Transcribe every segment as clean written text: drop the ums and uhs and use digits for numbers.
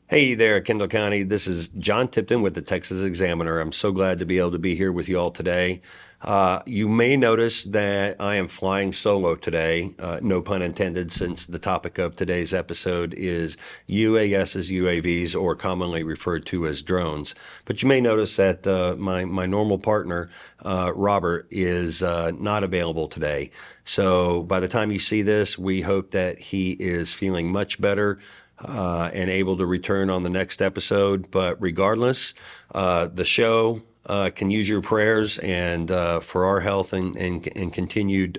Hey there, Kendall County. This is Jon Tipton with the Texas Examiner. I'm so glad to be able to be here with you all today. You may notice that I am flying solo today, no pun intended, since the topic of today's episode is UASs, UAVs, or commonly referred to as drones. But you may notice that my normal partner, Robert, is not available today. So by the time you see this, we hope that he is feeling much better and able to return on the next episode. But regardless, the show can use your prayers and for our health and continued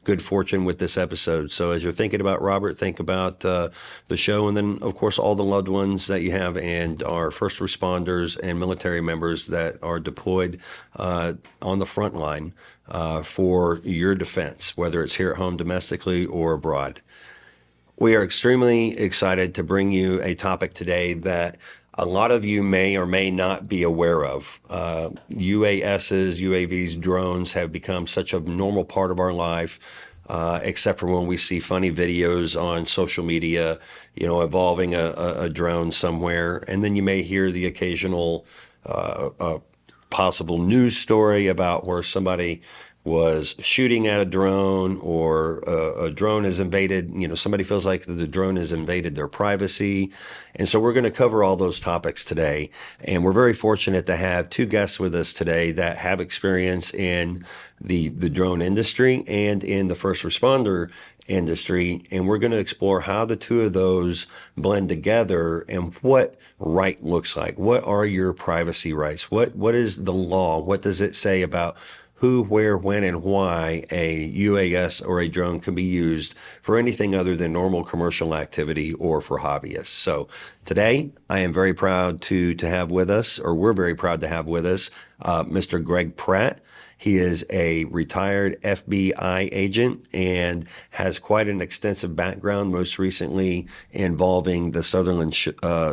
good fortune with this episode. So as you're thinking about Robert, think about the show, and then of course all the loved ones that you have and our first responders and military members that are deployed on the front line for your defense, whether it's here at home domestically or abroad. We are extremely excited to bring you a topic today that a lot of you may or may not be aware of. UASs, UAVs, drones have become such a normal part of our life, except for when we see funny videos on social media, involving a drone somewhere. And then you may hear the occasional possible news story about where somebody was shooting at a drone, or a drone has invaded, somebody feels like the drone has invaded their privacy. And so we're going to cover all those topics today. And we're very fortunate to have two guests with us today that have experience in the drone industry and in the first responder industry. And we're going to explore how the two of those blend together and what right looks like. What are your privacy rights? What is the law? What does it say about who, where, when, and why a UAS or a drone can be used for anything other than normal commercial activity or for hobbyists. So today, I am very proud to have with us, or we're very proud to have with us, Mr. Greg Pratt. He is a retired FBI agent and has quite an extensive background, most recently involving the Sutherland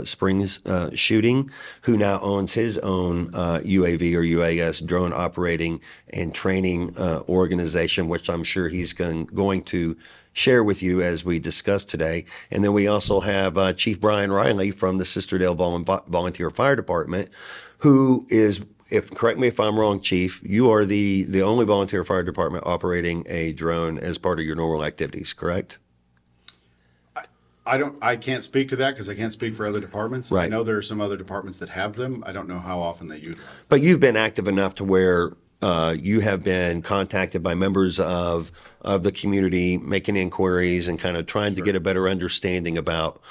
Springs shooting, who now owns his own UAV or UAS drone operating and training organization, which I'm sure he's going to share with you as we discuss today. And then we also have Chief Brian Riley from the Sisterdale Volunteer Fire Department, who is, correct me if I'm wrong, Chief, you are the only volunteer fire department operating a drone as part of your normal activities, correct? I can't speak to that because I can't speak for other departments. Right. I know there are some other departments that have them. I don't know how often they utilize them. But you've been active enough to where you have been contacted by members of the community, making inquiries and kind of trying to get a better understanding about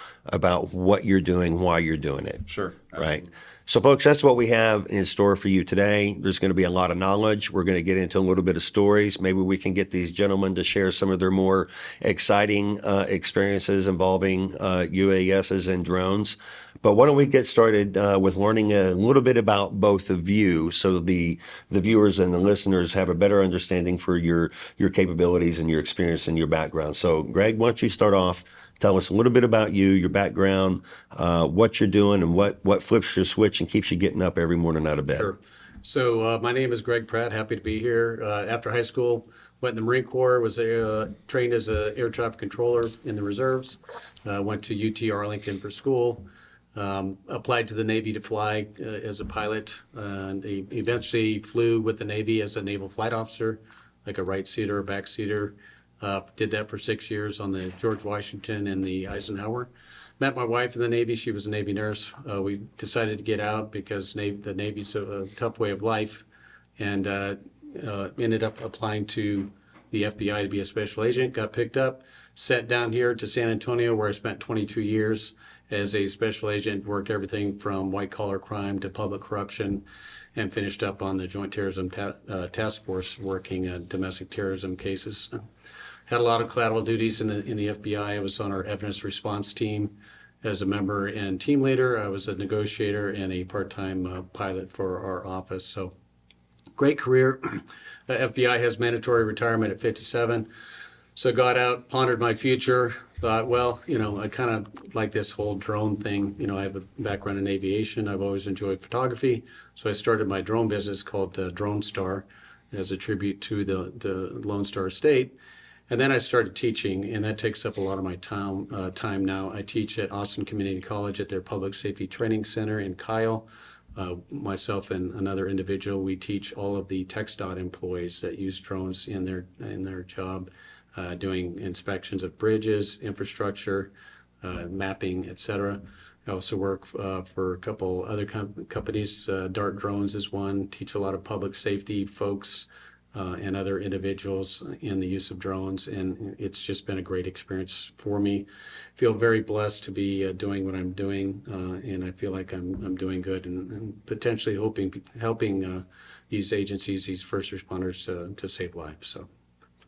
what you're doing, why you're doing it. Sure. Right. So, folks, that's what we have in store for you today. There's going to be a lot of knowledge. We're going to get into a little bit of stories. Maybe we can get these gentlemen to share some of their more exciting experiences involving UASs and drones. But why don't we get started with learning a little bit about both of you, so the viewers and the listeners have a better understanding for your capabilities and your experience and your background. So, Greg, why don't you start off? Tell us a little bit about you, your background, what you're doing, and what flips your switch and keeps you getting up every morning out of bed. Sure. So my name is Greg Pratt. Happy to be here. After high school, went in the Marine Corps, was trained as an air traffic controller in the reserves. Went to UT Arlington for school. Applied to the Navy to fly as a pilot, and eventually flew with the Navy as a naval flight officer, like a right seater or back seater. Did that for 6 years on the George Washington and the Eisenhower. Met my wife in the Navy. She was a Navy nurse. We decided to get out because the Navy's a tough way of life, and ended up applying to the FBI to be a special agent. Got picked up, sent down here to San Antonio, where I spent 22 years as a special agent. Worked everything from white-collar crime to public corruption, and finished up on the Joint Terrorism Task Force, working domestic terrorism cases. Had a lot of collateral duties in the FBI. I was on our evidence response team as a member and team leader. I was a negotiator and a part-time pilot for our office. So great career. FBI has mandatory retirement at 57. So got out, pondered my future, thought, well, I kind of like this whole drone thing. I have a background in aviation. I've always enjoyed photography. So I started my drone business called Drone Star as a tribute to the Lone Star State. And then I started teaching, and that takes up a lot of my time now. I teach at Austin Community College at their Public Safety Training Center in Kyle. Myself and another individual, we teach all of the TxDOT employees that use drones in their job, doing inspections of bridges, infrastructure, mapping, etc. I also work for a couple other companies. Dart Drones is one. Teach a lot of public safety folks and other individuals in the use of drones, and it's just been a great experience for me. Feel very blessed to be doing what I'm doing, and I feel like I'm doing good and potentially helping these agencies, these first responders to save lives. So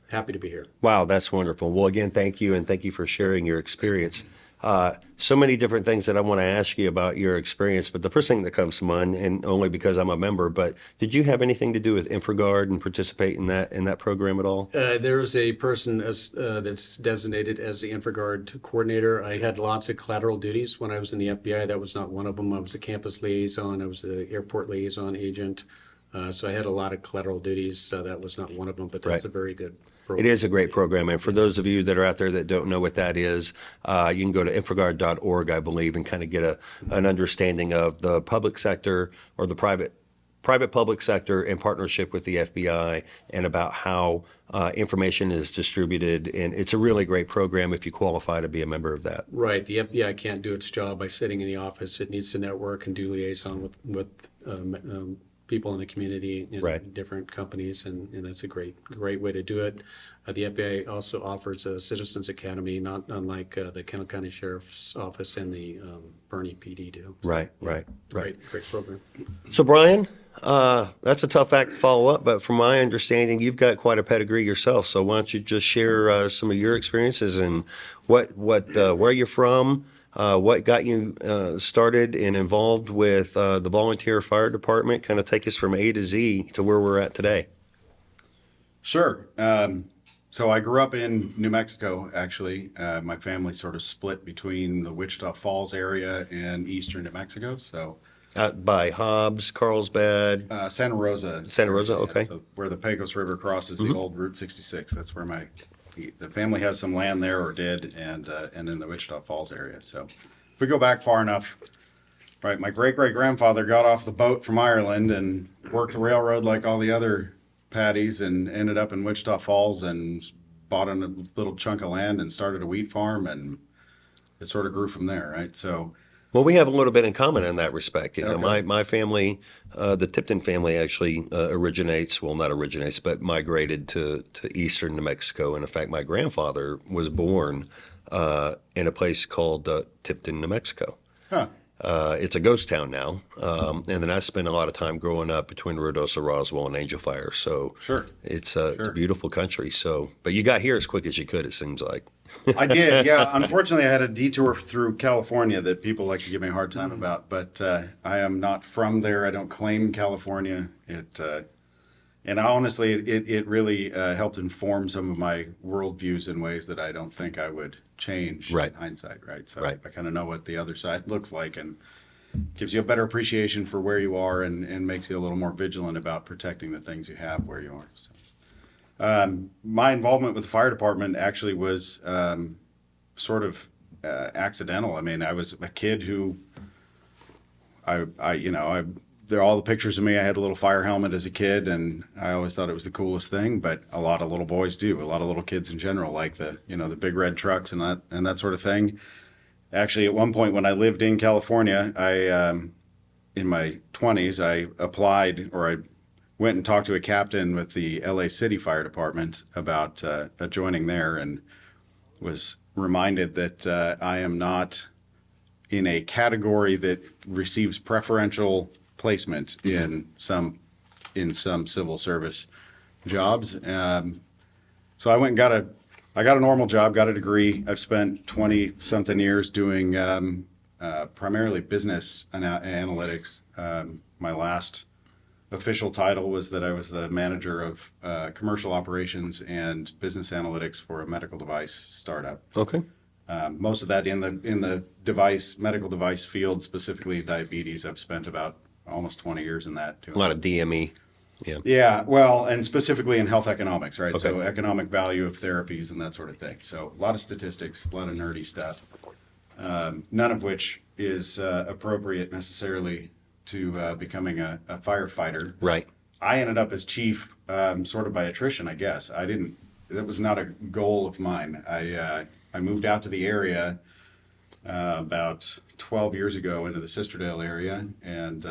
happy to be here. Wow, that's wonderful. Well, again, thank you, and thank you for sharing your experience. So many different things that I want to ask you about your experience, but the first thing that comes to mind, and only because I'm a member, but did you have anything to do with InfraGard and participate in that program at all? There's a person that's designated as the InfraGard coordinator. I had lots of collateral duties when I was in the FBI. That was not one of them. I was the campus liaison. I was the airport liaison agent. So I had a lot of collateral duties. That was not one of them, but that's Right. a very good It program. is a great program, and for those of you that are out there that don't know what that is, you can go to infragard.org, I believe, and kind of get an understanding of the public sector or the private public sector in partnership with the FBI and about how information is distributed. And it's a really great program if you qualify to be a member of that. Right. The FBI can't do its job by sitting in the office. It needs to network and do liaison with people in the community in Right. different companies, and that's a great way to do it. The FBI also offers a Citizens Academy, not unlike the Kendall County Sheriff's Office and the Bernie PD do. So, Right. Great program. So, Brian, that's a tough act to follow up, but from my understanding, you've got quite a pedigree yourself. So, why don't you just share some of your experiences and where you're from, what got you started and involved with the volunteer fire department? Kind of take us from A to Z to where we're at today. Sure. So I grew up in New Mexico, actually. My family sort of split between the Wichita Falls area and eastern New Mexico. So Out by Hobbs, Carlsbad, Santa Rosa. Santa Rosa, Yeah, okay. so where the Pecos River crosses the old Route 66. That's where the family has some land there, or did, and in the Wichita Falls area. So if we go back far enough, right, my great-great-grandfather got off the boat from Ireland and worked the railroad like all the other Paddies, and ended up in Wichita Falls and bought a little chunk of land and started a wheat farm, and it sort of grew from there, right? So Well, we have a little bit in common in that respect. You know, Okay. my family, the Tipton family actually not originates, but migrated to eastern New Mexico. And in fact, my grandfather was born in a place called Tipton, New Mexico. huh. It's a ghost town now. And then I spent a lot of time growing up between Ruidoso, Roswell, and Angel Fire. So Sure. it's a Sure. beautiful country. So, but you got here as quick as you could, it seems like. I did, yeah. Unfortunately, I had a detour through California that people like to give me a hard time about, but I am not from there. I don't claim California. And honestly, it really helped inform some of my worldviews in ways that I don't think I would change Right. in hindsight, right? So Right. I kind of know what the other side looks like, and gives you a better appreciation for where you are, and makes you a little more vigilant about protecting the things you have where you are. So. My involvement with the fire department actually was sort of accidental. I mean, I was a kid who, there are all the pictures of me. I had a little fire helmet as a kid, and I always thought it was the coolest thing. But a lot of little boys do. A lot of little kids in general like the big red trucks and that sort of thing. Actually, at one point when I lived in California, in my 20s, I applied, or I went and talked to a captain with the LA City Fire Department about joining there, and was reminded that I am not in a category that receives preferential placement in some civil service jobs. So I went and I got a normal job, got a degree. I've spent 20 something years doing primarily business analytics. My last official title was that I was the manager of commercial operations and business analytics for a medical device startup. Okay. Most of that in the medical device field, specifically diabetes. I've spent about almost 20 years in that too. A lot of DME. Yeah. Yeah, well, and specifically in health economics, right? Okay. So economic value of therapies and that sort of thing. So a lot of statistics, a lot of nerdy stuff, none of which is appropriate necessarily to becoming a firefighter. Right. I ended up as chief sort of by attrition, I guess. I didn't, that was not a goal of mine. I moved out to the area about 12 years ago into the Sisterdale area, and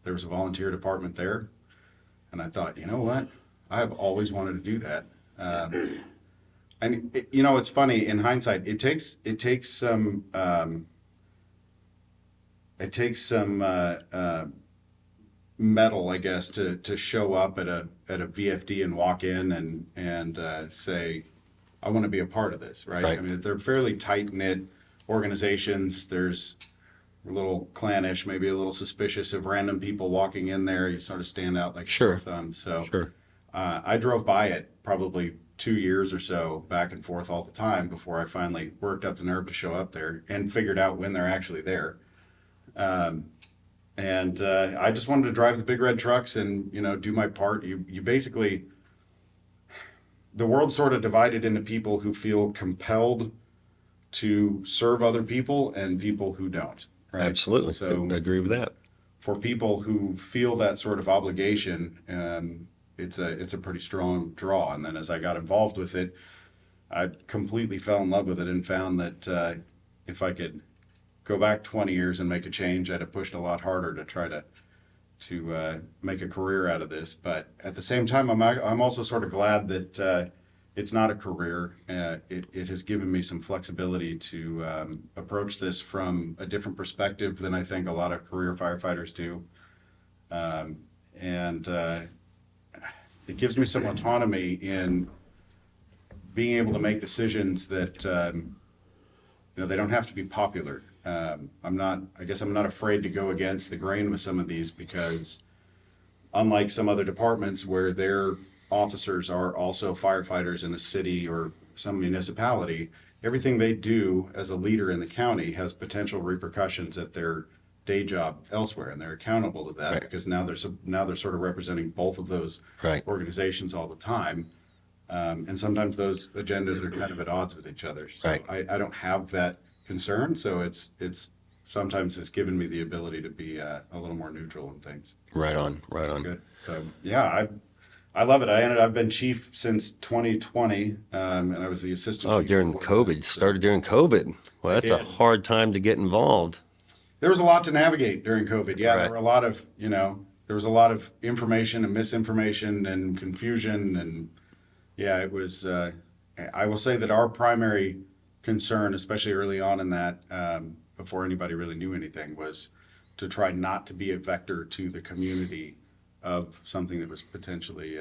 there was a volunteer department there. And I thought, you know what? I've always wanted to do that. And it's funny in hindsight. It takes some metal, I guess, to show up at a VFD and walk in and say, I want to be a part of this, right? Right. I mean, they're fairly tight knit organizations. There's a little clannish, maybe a little suspicious of random people walking in there. You sort of stand out like a Sure. sore thumb. So Sure. I drove by it probably 2 years or so, back and forth all the time, before I finally worked up the nerve to show up there and figured out when they're actually there. And I just wanted to drive the big red trucks and, do my part. You basically, the world's sort of divided into people who feel compelled to serve other people and people who don't. Right? Absolutely. So I agree with that. for people who feel that sort of obligation, it's a pretty strong draw. And then as I got involved with it, I completely fell in love with it and found that if I could go back 20 years and make a change, I'd have pushed a lot harder to try to make a career out of this. But at the same time, I'm also sort of glad that it's not a career. It has given me some flexibility to approach this from a different perspective than I think a lot of career firefighters do. And it gives me some autonomy in being able to make decisions that they don't have to be popular. I guess I'm not afraid to go against the grain with some of these, because unlike some other departments where their officers are also firefighters in a city or some municipality, everything they do as a leader in the county has potential repercussions at their day job elsewhere, and they're accountable to that. Right. Because now they're sort of representing both of those Right. organizations all the time. And sometimes those agendas are kind of at odds with each other. So Right. I don't have that concern. So it's sometimes it's given me the ability to be a little more neutral in things. Right on. Right on. Good. So yeah, I love it. I've been chief since 2020, and I was the assistant. Oh, chief during before that. COVID. Started during COVID. Well, that's a did. hard time to get involved. There was a lot to navigate during COVID. Yeah, Right. there were a lot of there was a lot of information and misinformation and confusion, and yeah, it was. I will say that our primary concern, especially early on in that, before anybody really knew anything, was to try not to be a vector to the community of something that was potentially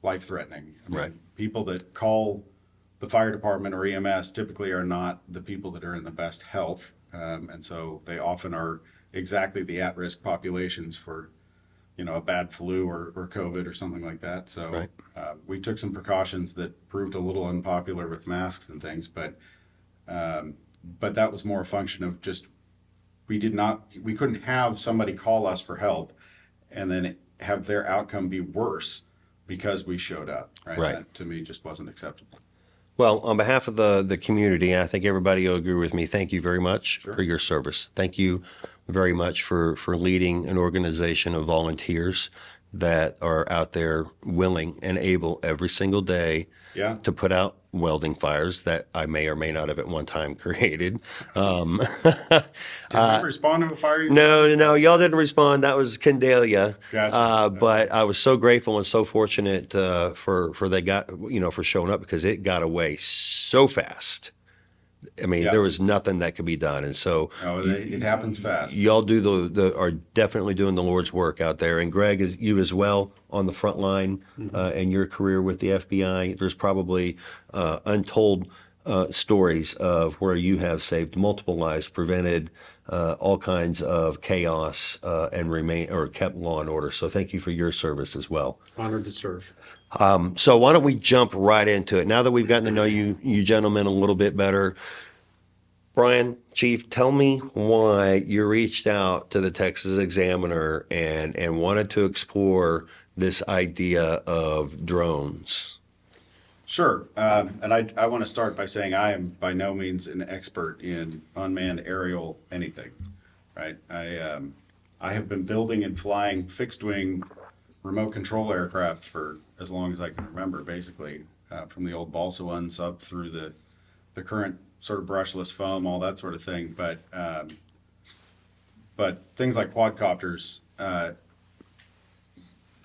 life-threatening. I mean, Right. people that call the fire department or EMS typically are not the people that are in the best health, and so they often are exactly the at-risk populations for, a bad flu or COVID or something like that. So Right. we took some precautions that proved a little unpopular with masks and things, but that was more a function of just we couldn't have somebody call us for help and then have their outcome be worse because we showed up. Right. Right. That to me just wasn't acceptable. Well, on behalf of the community, I think everybody will agree with me. Thank you very much Sure. for your service. Thank you very much for leading an organization of volunteers that are out there willing and able every single day Yeah. to put out welding fires that I may or may not have at one time created. Did you respond to a fire? No, y'all didn't respond. That was Candelia. Gotcha. But I was so grateful and so fortunate for they got for showing up, because it got away so fast. I mean, Yeah. there was nothing that could be done, and so It happens fast. y'all do are definitely doing the Lord's work out there. And Greg, is you as well on the front line in your career with the FBI. There's probably untold stories of where you have saved multiple lives, prevented all kinds of chaos, and kept law and order. So thank you for your service as well. Honored to serve. So why don't we jump right into it? Now that we've gotten to know you gentlemen a little bit better, Brian, Chief, tell me why you reached out to the Texas Examiner and wanted to explore this idea of drones? Sure. And I want to start by saying I am by no means an expert in unmanned aerial anything, right? I have been building and flying fixed wing remote control aircraft for as long as I can remember, basically, from the old balsa ones up through the current sort of brushless foam, all that sort of thing. But things like quadcopters,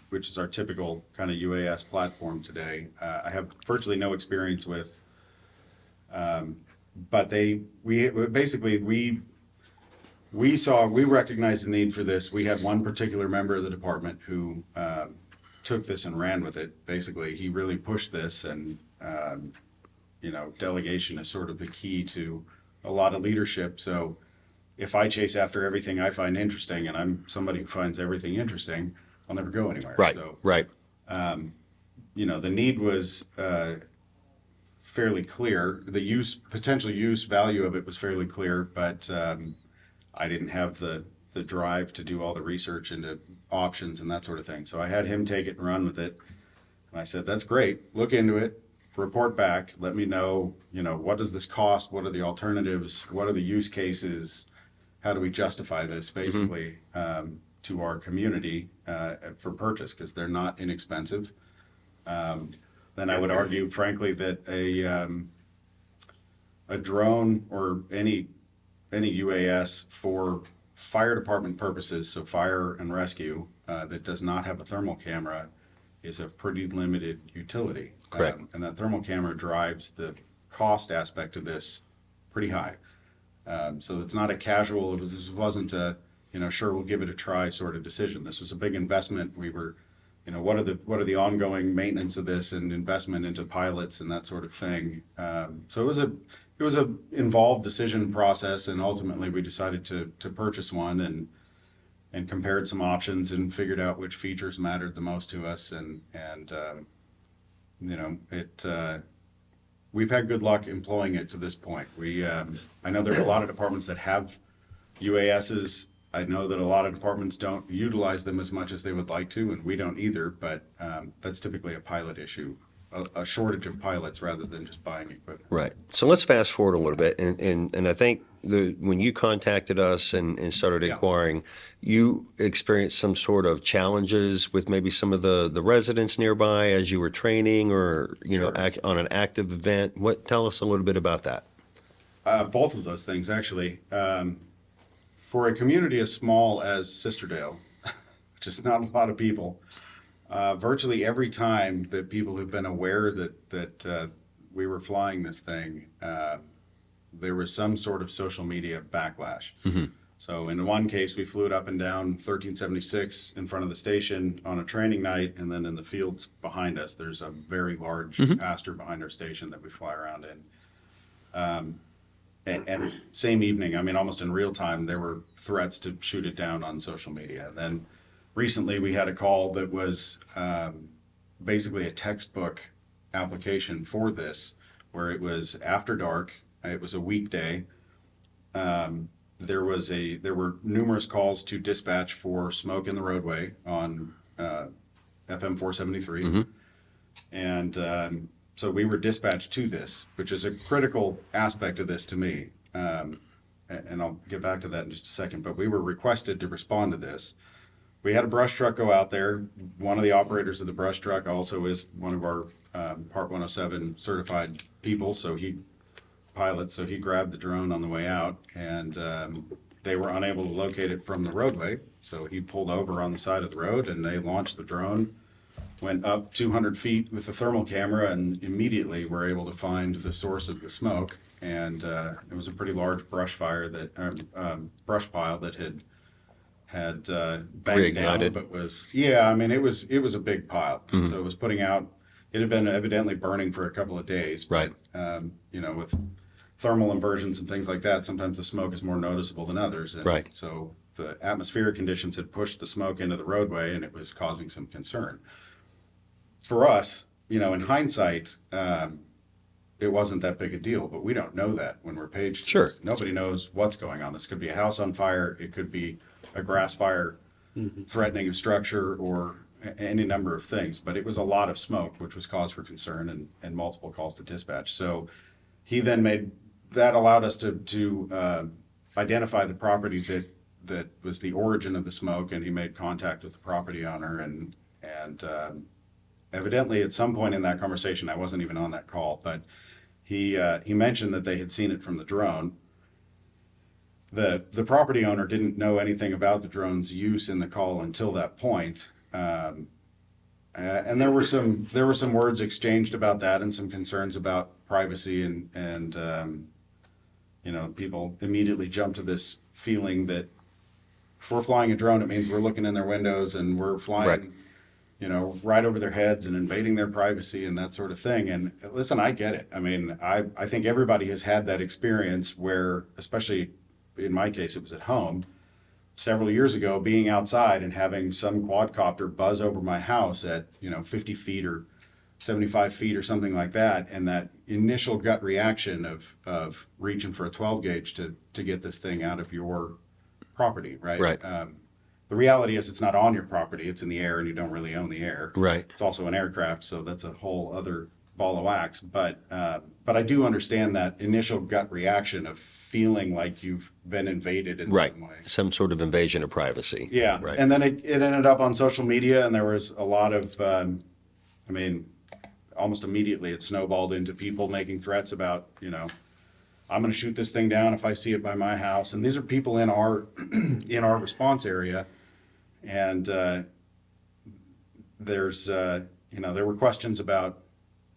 which is our typical kind of UAS platform today, I have virtually no experience with. But we recognized the need for this. We had one particular member of the department who took this and ran with it. Basically, he really pushed this, and delegation is sort of the key to a lot of leadership. So if I chase after everything I find interesting, and I'm somebody who finds everything interesting, I'll never go anywhere. Right, So, right. the need was fairly clear. The potential use value of it was fairly clear, but I didn't have the drive to do all the research into options and that sort of thing. So I had him take it and run with it. And I said, that's great. Look into it, report back, let me know, what does this cost? What are the alternatives? What are the use cases? How do we justify this basically to our community for purchase? Because they're not inexpensive. Then I would argue, frankly, that a drone or any UAS for fire department purposes, so fire and rescue, that does not have a thermal camera is of pretty limited utility. Correct. And that thermal camera drives the cost aspect of this pretty high. So it's not a casual, this wasn't a, sure, we'll give it a try sort of decision. This was a big investment. We were, what are the ongoing maintenance of this and investment into pilots and that sort of thing. So it was a involved decision process, and ultimately we decided to purchase one and compared some options and figured out which features mattered the most to us. We've had good luck employing it to this point. I know there are a lot of departments that have UASs. I know that a lot of departments don't utilize them as much as they would like to, and we don't either, but that's typically a pilot issue, a shortage of pilots rather than just buying equipment. Right. So let's fast forward a little bit. And I think when you contacted us and started inquiring, you experienced some sort of challenges with maybe some of the residents nearby as you were training or, Sure. on an active event. Tell us a little bit about that. Both of those things, actually. For a community as small as Sisterdale, which is not a lot of people, virtually every time that people have been aware that we were flying this thing, there was some sort of social media backlash. Mm-hmm. So in one case, we flew it up and down 1376 in front of the station on a training night, and then in the fields behind us, there's a very large pasture behind our station that we fly around in. And same evening, almost in real time, there were threats to shoot it down on social media. And then recently we had a call that was basically a textbook application for this, where it was after dark. It was a weekday. There were numerous calls to dispatch for smoke in the roadway on FM 473. Mm-hmm. And so we were dispatched to this, which is a critical aspect of this to me. And I'll get back to that in just a second. But we were requested to respond to this. We had a brush truck go out there. One of the operators of the brush truck also is one of our Part 107 certified people, so he grabbed the drone on the way out, and they were unable to locate it from the roadway. So he pulled over on the side of the road, and they launched the drone, went up 200 feet with the thermal camera, and immediately were able to find the source of the smoke. And it was a pretty large brush pile that had banged down, but it was a big pile. Mm-hmm. So it was putting out. It had been evidently burning for a couple of days. Right. But, with thermal inversions and things like that, sometimes the smoke is more noticeable than others. And right. So the atmospheric conditions had pushed the smoke into the roadway, and it was causing some concern. For us, in hindsight, it wasn't that big a deal, but we don't know that when we're paged. Sure. Nobody knows what's going on. This could be a house on fire. It could be a grass fire threatening a structure, or any number of things, but it was a lot of smoke, which was cause for concern and multiple calls to dispatch. So he then that allowed us to identify the property that was the origin of the smoke, and he made contact with the property owner, and evidently at some point in that conversation, I wasn't even on that call, but he mentioned that they had seen it from the drone. The property owner didn't know anything about the drone's use in the call until that point. And there were some words exchanged about that, and some concerns about privacy, and people immediately jump to this feeling that if we're flying a drone, it means we're looking in their windows and we're flying, Right. right over their heads and invading their privacy and that sort of thing. And listen, I get it. I mean, I think everybody has had that experience where, especially in my case, it was at home several years ago, being outside and having some quadcopter buzz over my house at 50 feet or 75 feet or something like that, and that initial gut reaction of reaching for a 12 gauge to get this thing out of your property, right? Right. The reality is it's not on your property, it's in the air, and you don't really own the air. Right. It's also an aircraft, so that's a whole other ball of wax. But I do understand that initial gut reaction of feeling like you've been invaded in Right. some way. Some sort of invasion of privacy. Yeah. Right. And then it ended up on social media, and there was a lot of, almost immediately it snowballed into people making threats about, I'm going to shoot this thing down if I see it by my house. And these are people in our response area. And there were questions about,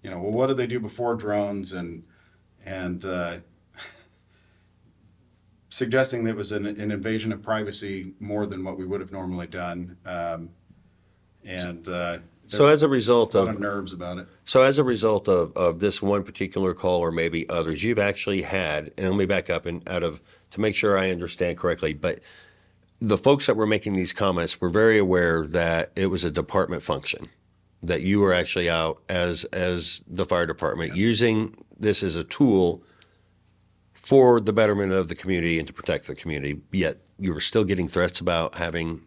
well, what did they do before drones, and suggesting that it was an invasion of privacy more than what we would have normally done. So as a result a lot of of nerves about it. So as a result of this one particular call, or maybe others, you've actually had, and let me back up to make sure I understand correctly, but the folks that were making these comments were very aware that it was a department function, that you were actually out as the fire department using this as a tool for the betterment of the community and to protect the community, yet you were still getting threats about having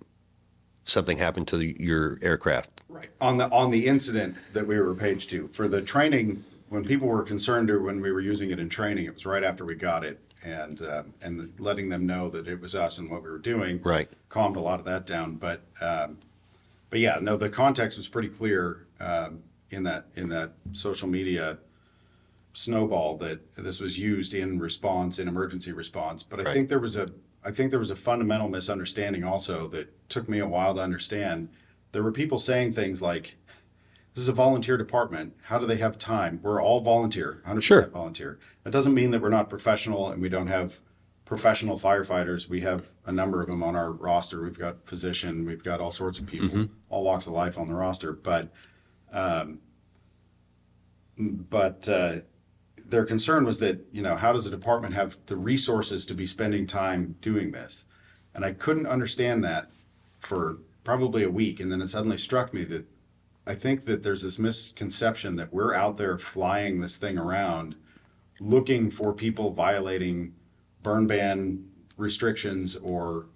something happen to your aircraft. Right. On the incident that we were paged to. For the training, when people were concerned, or when we were using it in training, it was right after we got it, and letting them know that it was us and what we were doing. Right. Calmed a lot of that down. But yeah, no, the context was pretty clear in that social media snowball that this was used in emergency response. But Right. I think there was a fundamental misunderstanding also that took me a while to understand. There were people saying things like, this is a volunteer department. How do they have time? We're all volunteer, 100% Sure. volunteer. That doesn't mean that we're not professional and we don't have professional firefighters. We have a number of them on our roster. We've got physician, we've got all sorts of people, all walks of life on the roster. But their concern was that, how does the department have the resources to be spending time doing this? And I couldn't understand that for probably a week. And then it suddenly struck me that I think that there's this misconception that we're out there flying this thing around looking for people violating burn ban restrictions, or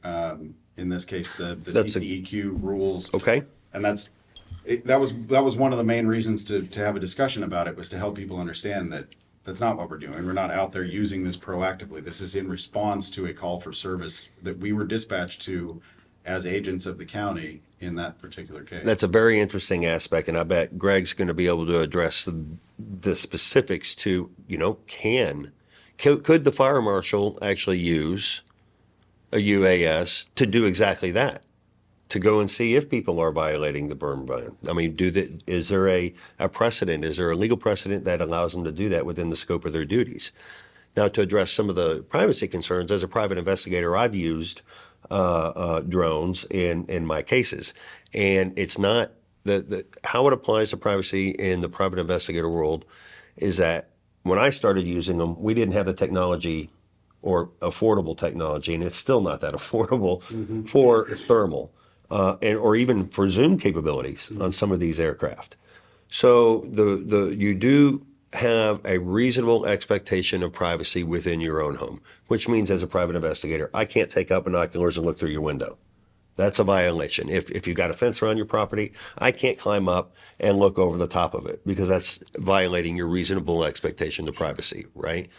in this case, the TCEQ rules. Okay. And that was one of the main reasons to have a discussion about it, was to help people understand that that's not what we're doing. We're not out there using this proactively. This is in response to a call for service that we were dispatched to as agents of the county in that particular case. That's a very interesting aspect, and I bet Greg's going to be able to address the specifics to, could the fire marshal actually use a UAS to do exactly that? To go and see if people are violating the burn ban. I mean, is there a precedent? Is there a legal precedent that allows them to do that within the scope of their duties? Now, to address some of the privacy concerns, as a private investigator, I've used drones in my cases, and it's not how it applies to privacy in the private investigator world is that when I started using them, we didn't have the technology or affordable technology, and it's still not that affordable for thermal. Or even for Zoom capabilities on some of these aircraft. So you do have a reasonable expectation of privacy within your own home, which means as a private investigator, I can't take out binoculars and look through your window. That's a violation. If you've got a fence around your property, I can't climb up and look over the top of it because that's violating your reasonable expectation of privacy, right?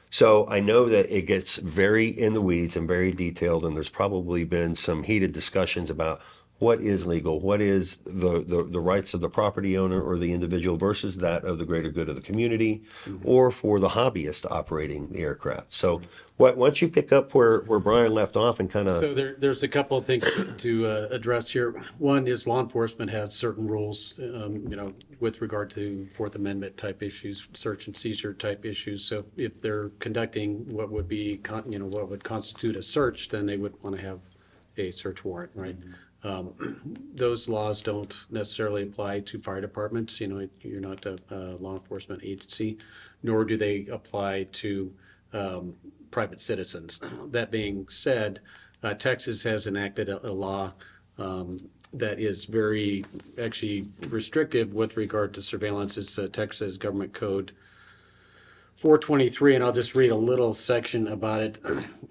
So I know that it gets very in the weeds and very detailed, and there's probably been some heated discussions about what is legal, what is the rights of the property owner or the individual versus that of the greater good of the community, or for the hobbyist operating the aircraft. So once you pick up where Brian left off and kind of So there's a couple of things to address here. One is law enforcement has certain rules, with regard to Fourth Amendment type issues, search and seizure type issues. So if they're conducting what would be, what would constitute a search, then they would want to have a search warrant, right? Those laws don't necessarily apply to fire departments. You're not a law enforcement agency, nor do they apply to private citizens. That being said, Texas has enacted a law that is very actually restrictive with regard to surveillance. It's Texas Government Code 423, and I'll just read a little section about it.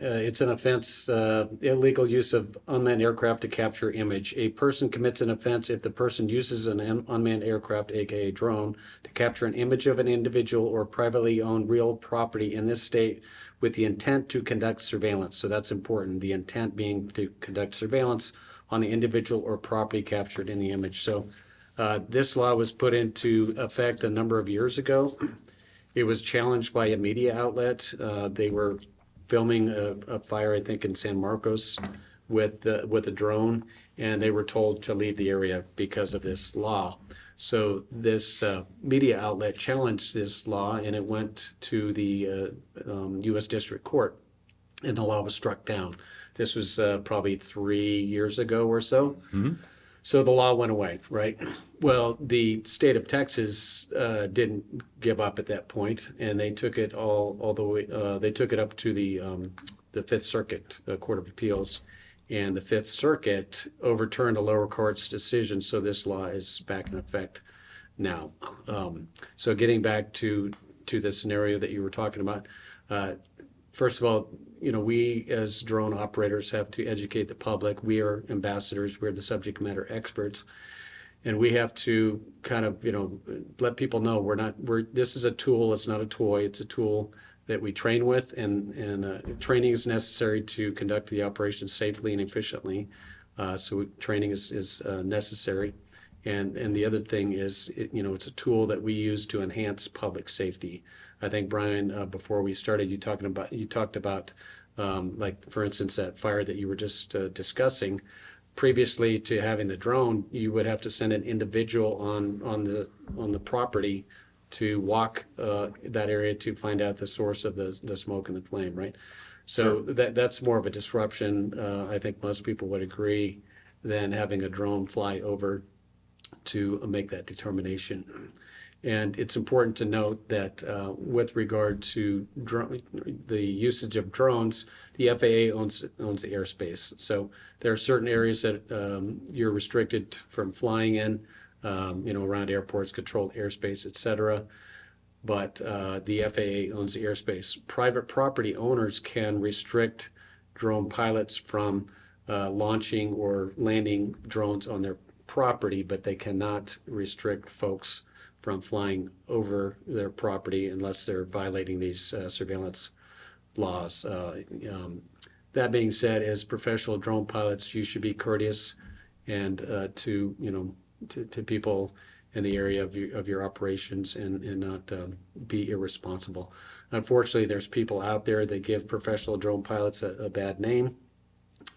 It's an offense, illegal use of unmanned aircraft to capture image. A person commits an offense if the person uses an unmanned aircraft, aka drone, to capture an image of an individual or privately owned real property in this state with the intent to conduct surveillance. So that's important, the intent being to conduct surveillance on the individual or property captured in the image. So this law was put into effect a number of years ago. It was challenged by a media outlet. They were filming a fire, I think, in San Marcos with a drone, and they were told to leave the area because of this law. So this media outlet challenged this law, and it went to the U.S. District Court, and the law was struck down. This was probably 3 years ago or so. Mm-hmm. So the law went away, right? Well, the state of Texas didn't give up at that point, and they took it all the way. They took it up to the Fifth Circuit Court of Appeals, and the Fifth Circuit overturned the lower court's decision. So this law is back in effect now. So getting back to the scenario that you were talking about, first of all, we as drone operators have to educate the public. We are ambassadors. We're the subject matter experts. And we have to kind of, let people know this is a tool. It's not a toy. It's a tool that we train with, and training is necessary to conduct the operation safely and efficiently. So training is necessary. And the other thing is, it's a tool that we use to enhance public safety. I think, Brian, before we started, you talked about, like, for instance, that fire that you were just discussing. Previously to having the drone, you would have to send an individual on the property to walk that area to find out the source of the smoke and the flame, right? So that's more of a disruption, I think most people would agree, than having a drone fly over to make that determination. And it's important to note that with regard to the usage of drones, the FAA owns the airspace. So there are certain areas that you're restricted from flying in, around airports, controlled airspace, et cetera. But the FAA owns the airspace. Private property owners can restrict drone pilots from launching or landing drones on their property, but they cannot restrict folks from flying over their property unless they're violating these surveillance laws. That being said, as professional drone pilots, you should be courteous and to people in the area of your operations and not be irresponsible. Unfortunately, there's people out there that give professional drone pilots a bad name.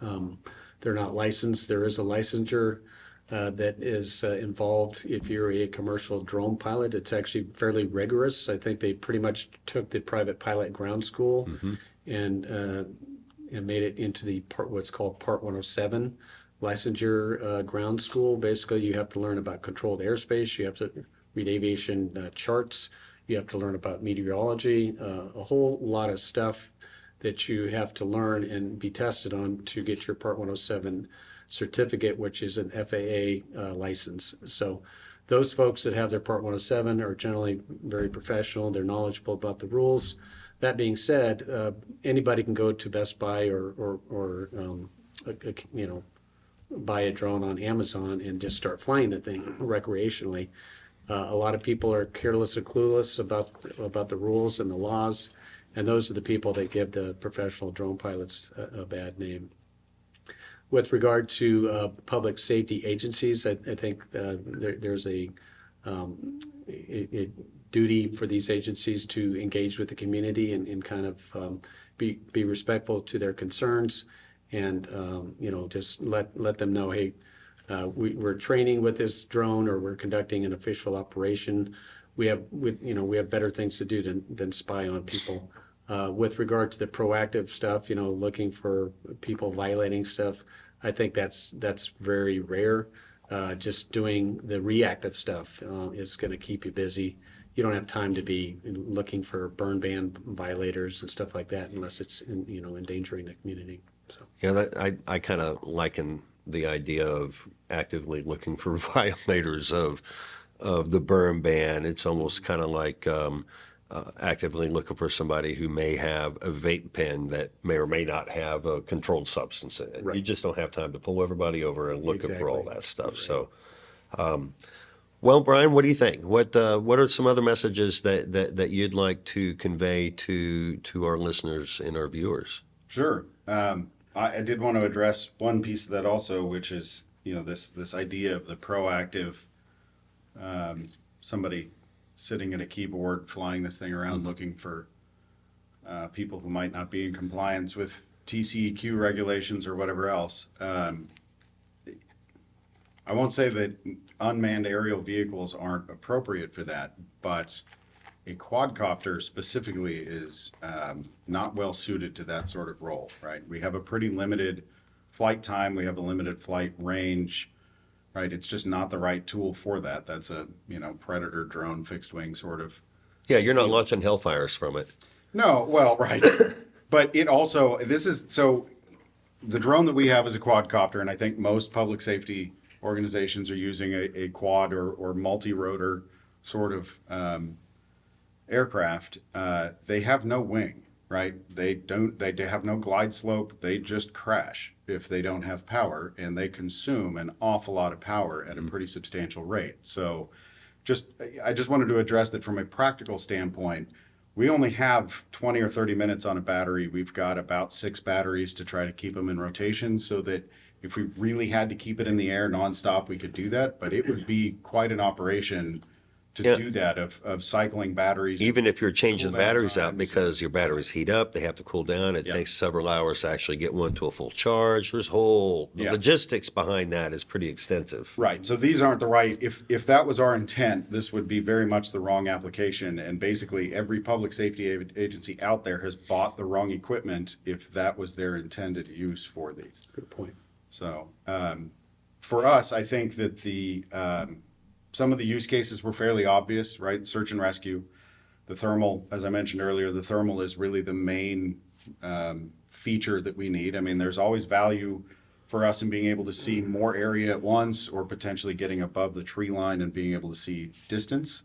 They're not licensed. There is a licensure that is involved if you're a commercial drone pilot. It's actually fairly rigorous. I think they pretty much took the private pilot ground school and made it into the what's called Part 107 licensure ground school. Basically, you have to learn about controlled airspace. You have to read aviation charts. You have to learn about meteorology, a whole lot of stuff that you have to learn and be tested on to get your Part 107 certificate, which is an FAA license. So those folks that have their Part 107 are generally very professional. They're knowledgeable about the rules. That being said, anybody can go to Best Buy or buy a drone on Amazon and just start flying the thing recreationally. A lot of people are careless or clueless about the rules and the laws, and those are the people that give the professional drone pilots a bad name. With regard to public safety agencies, I think there's a duty for these agencies to engage with the community and kind of be respectful to their concerns, and just let them know, hey, we're training with this drone, or we're conducting an official operation. We have better things to do than spy on people. With regard to the proactive stuff, looking for people violating stuff, I think that's very rare. Just doing the reactive stuff is going to keep you busy. You don't have time to be looking for burn ban violators and stuff like that unless it's endangering the community. So Yeah, I kind of liken the idea of actively looking for violators of the burn ban. It's almost kind of like actively looking for somebody who may have a vape pen that may or may not have a controlled substance in it. Right. You just don't have time to pull everybody over and looking for all Exactly. that stuff. Right. So, well, Brian, what do you think? What are some other messages that you'd like to convey to our listeners and our viewers? Sure. I did want to address one piece of that also, which is, this idea of the proactive, somebody sitting at a keyboard, flying this thing around, looking for people who might not be in compliance with TCEQ regulations or whatever else. I won't say that unmanned aerial vehicles aren't appropriate for that, but a quadcopter specifically is not well suited to that sort of role, right? We have a pretty limited flight time. We have a limited flight range, right? It's just not the right tool for that. That's a, Predator drone, fixed wing sort of. Yeah, you're not launching hellfires from it. No, well, right. But it also, the drone that we have is a quadcopter, and I think most public safety organizations are using a quad or multi-rotor sort of aircraft. They have no wing, right? They have no glide slope. They just crash if they don't have power, and they consume an awful lot of power at a pretty substantial rate. So I just wanted to address that from a practical standpoint. We only have 20 or 30 minutes on a battery. We've got about 6 batteries to try to keep them in rotation, so that if we really had to keep it in the air nonstop, we could do that. But it would be quite an operation to do that, of cycling batteries. Even if you're changing cool down batteries out times. because your batteries heat up, they have to cool down. It Yeah. takes several hours to actually get one to a full charge. The Yeah. logistics behind that is pretty extensive. Right. So these aren't the right, if that was our intent, this would be very much the wrong application. And basically every public safety agency out there has bought the wrong equipment if that was their intended use for these. good point. So for us, I think that some of the use cases were fairly obvious, right? Search and rescue. The thermal, as I mentioned earlier, the thermal is really the main feature that we need. I mean, there's always value for us in being able to see more area at once, or potentially getting above the tree line and being able to see distance,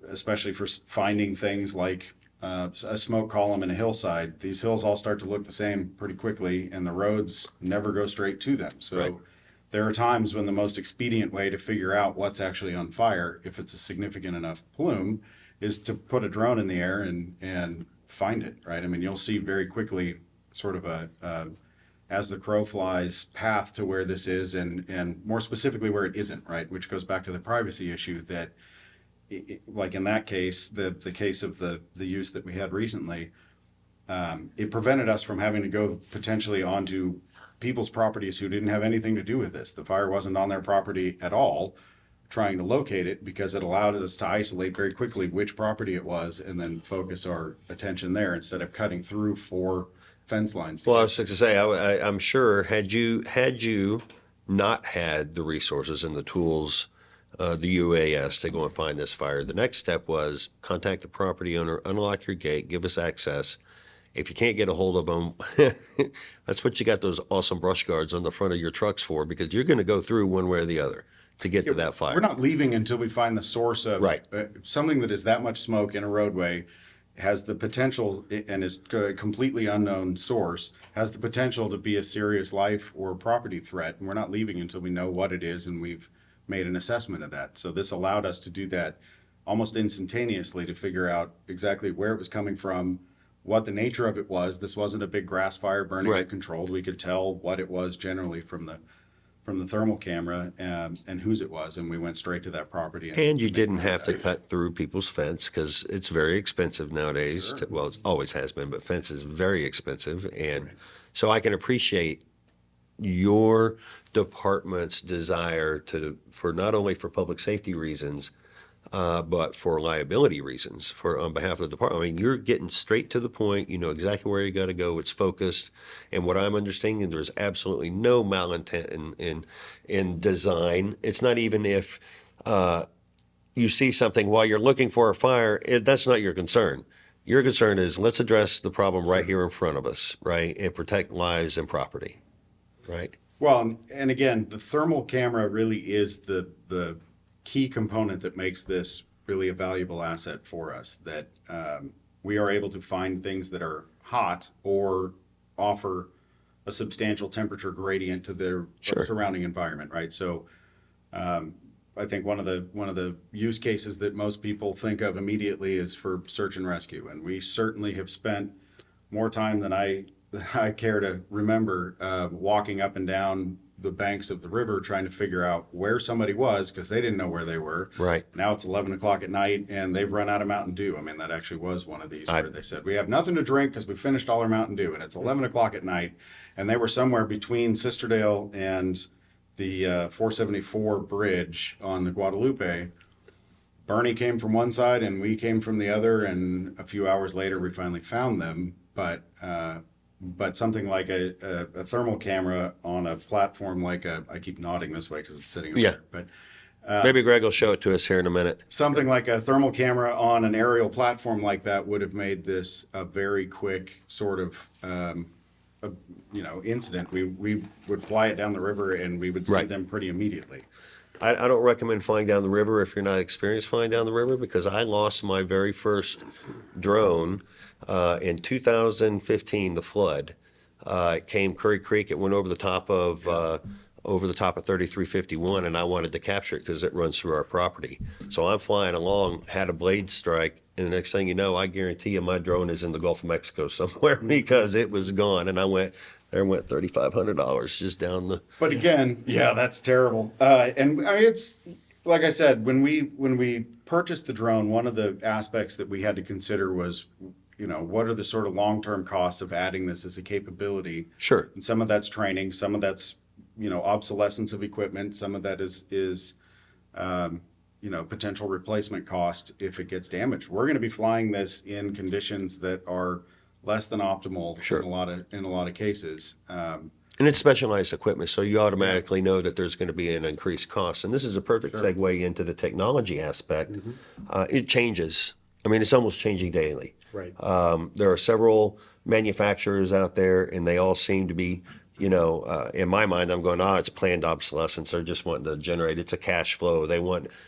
especially for finding things like a smoke column in a hillside. These hills all start to look the same pretty quickly, and the roads never go straight to them. So Right. there are times when the most expedient way to figure out what's actually on fire, if it's a significant enough plume, is to put a drone in the air and find it, right? I mean, you'll see very quickly sort of a as the crow flies path to where this is, and more specifically where it isn't, right? Which goes back to the privacy issue that, like in that case, the case of the use that we had recently, it prevented us from having to go potentially onto people's properties who didn't have anything to do with this. The fire wasn't on their property at all, trying to locate it, because it allowed us to isolate very quickly which property it was and then focus our attention there instead of cutting through 4 fence lines. Well, I was going to say, I'm sure had you not had the resources and the tools, the UAS to go and find this fire, the next step was contact the property owner, unlock your gate, give us access. If you can't get a hold of them, that's what you got those awesome brush guards on the front of your trucks for, because you're going to go through one way or the other to get to that fire. We're not leaving until we find the source of Right. Something that is that much smoke in a roadway. has the potential, and is a completely unknown source, has the potential to be a serious life or property threat. And we're not leaving until we know what it is and we've made an assessment of that. So this allowed us to do that almost instantaneously, to figure out exactly where it was coming from, what the nature of it was. This wasn't a big grass fire burning Right. uncontrolled. We could tell what it was generally from the thermal camera, and whose it was, and we went straight to that property. And you didn't have to cut through people's fence because it's very expensive nowadays. Sure. Well, it always has been, but fence is very expensive. And so I can appreciate your department's desire for not only for public safety reasons, but for liability reasons, on behalf of the department. I mean, you're getting straight to the point. You know exactly where you got to go. It's focused. And what I'm understanding, there's absolutely no malintent in design. It's not even if you see something while you're looking for a fire, that's not your concern. Your concern is, let's address the problem right here in front of us, right, and protect lives and property, right? Well, and again, the thermal camera really is the key component that makes this really a valuable asset for us, that we are able to find things that are hot or offer a substantial temperature gradient to their surrounding environment, right? So I think one of the use cases that most people think of immediately is for search and rescue, and we certainly have spent more time than I care to remember walking up and down the banks of the river trying to figure out where somebody was, because they didn't know where they were. Right. Now it's 11 o'clock at night and they've run out of Mountain Dew. I mean, that actually was one of these where they said, we have nothing to drink because we finished all our Mountain Dew, and it's 11 o'clock at night. And they were somewhere between Sisterdale and the 474 bridge on the Guadalupe. Bernie came from one side and we came from the other, and a few hours later we finally found them. But something like a thermal camera on a platform like I keep nodding this way because it's sitting over there. But maybe Greg will show it to us here in a minute. something like a thermal camera on an aerial platform like that would have made this a very quick sort of incident. We would fly it down the river and we would see Right. them pretty immediately. I don't recommend flying down the river if you're not experienced flying down the river, because I lost my very first drone in 2015, the flood. It came Curry Creek. It went over the top of 3351, and I wanted to capture it because it runs through our property. So I'm flying along, had a blade strike, and the next thing you know, I guarantee you my drone is in the Gulf of Mexico somewhere because it was gone. And went $3,500 just down the. But again, yeah, that's terrible. And I mean, it's like I said, when we purchased the drone, one of the aspects that we had to consider was, what are the sort of long-term costs of adding this as a capability? Sure. And some of that's training, some of that's, obsolescence of equipment, some of that is potential replacement cost if it gets damaged. We're going to be flying this in conditions that are less than optimal. Sure. in a lot of cases. And it's specialized equipment, so you automatically know that there's going to be an increased cost. And this is a perfect segue into the technology aspect. It changes. I mean, it's almost changing daily. Right. There are several manufacturers out there, and they all seem to be, in my mind, I'm going, it's planned obsolescence. They're just wanting to generate. It's a cash flow.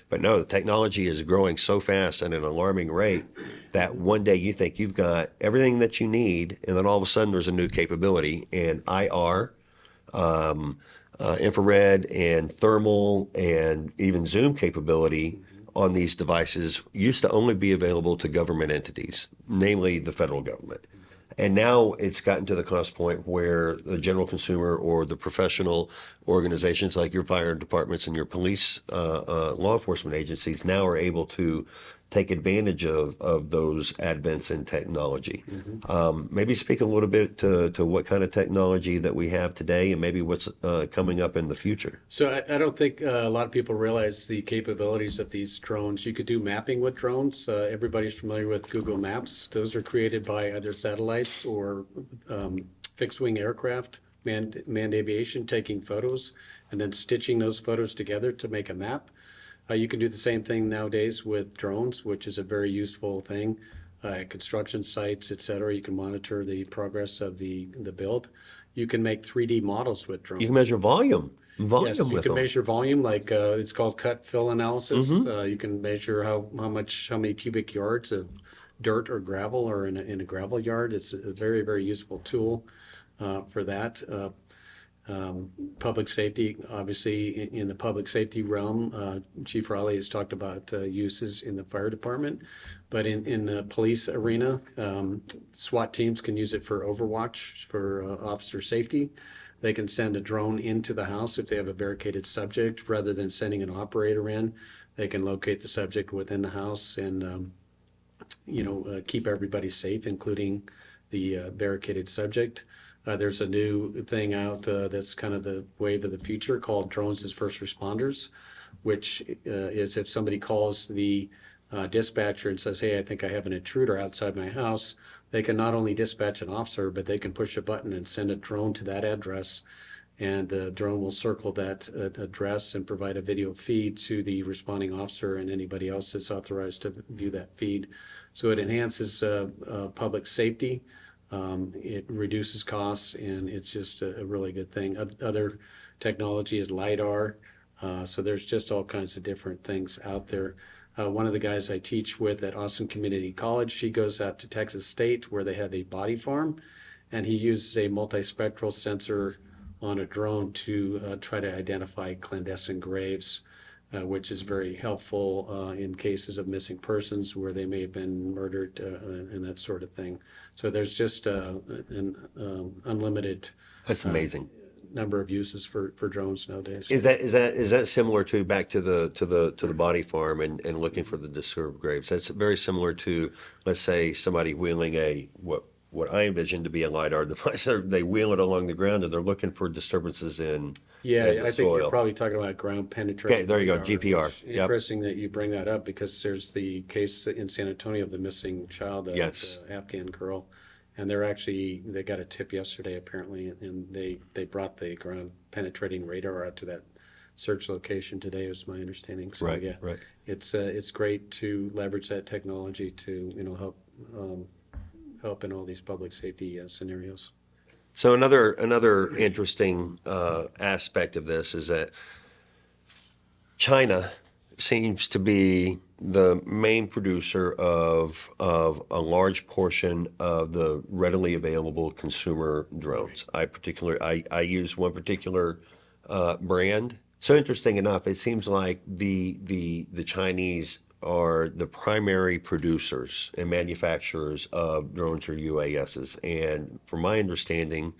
But no, the technology is growing so fast at an alarming rate that one day you think you've got everything that you need, and then all of a sudden there's a new capability, and IR, infrared and thermal and even zoom capability on these devices used to only be available to government entities, namely the federal government. And now it's gotten to the cost point where the general consumer or the professional organizations like your fire departments and your police law enforcement agencies now are able to take advantage of those advents in technology. Maybe speak a little bit to what kind of technology that we have today and maybe what's coming up in the future. So I don't think a lot of people realize the capabilities of these drones. You could do mapping with drones. Everybody's familiar with Google Maps. Those are created by either satellites or fixed-wing aircraft, manned aviation, taking photos and then stitching those photos together to make a map. You can do the same thing nowadays with drones, which is a very useful thing. Construction sites, et cetera. You can monitor the progress of the build. You can make 3D models with drones. You can measure volume Yes, you with can them. measure volume, like it's called cut fill analysis. You can measure how many cubic yards of dirt or gravel or in a gravel yard. It's a very, very useful tool for that. Public safety, obviously, in the public safety realm, Chief Raleigh has talked about uses in the fire department, but in the police arena, SWAT teams can use it for overwatch, for officer safety. They can send a drone into the house if they have a barricaded subject, rather than sending an operator in. They can locate the subject within the house and keep everybody safe, including the barricaded subject. There's a new thing out that's kind of the wave of the future called drones as first responders, which is if somebody calls the dispatcher and says, hey, I think I have an intruder outside my house, they can not only dispatch an officer, but they can push a button and send a drone to that address. And the drone will circle that address and provide a video feed to the responding officer and anybody else that's authorized to view that feed. So it enhances public safety. It reduces costs, and it's just a really good thing. Other technology is LiDAR. So there's just all kinds of different things out there. One of the guys I teach with at Austin Community College, he goes out to Texas State where they have a body farm, and he uses a multispectral sensor on a drone to try to identify clandestine graves, which is very helpful in cases of missing persons where they may have been murdered and that sort of thing. So there's just an unlimited That's amazing. number of uses for drones nowadays. Is that similar to back to the body farm and looking for the disturbed graves? That's very similar to, let's say, somebody wheeling what I envision to be a LiDAR device. They wheel it along the ground and they're looking for disturbances in the I think you're soil. probably talking about ground penetrating. Okay, there you go, GPR. Which- Yep. Interesting that you bring that up, because there's the case in San Antonio of the missing child, the Yes. Afghan girl. And they got a tip yesterday apparently, and they brought the ground penetrating radar out to that search location today, is my understanding. So Right, yeah, right. it's great to leverage that technology to help in all these public safety scenarios. So another interesting aspect of this is that China seems to be the main producer of a large portion of the readily available consumer drones. I use one particular brand. So interesting enough, it seems like the Chinese are the primary producers and manufacturers of drones or UASs. And from my understanding,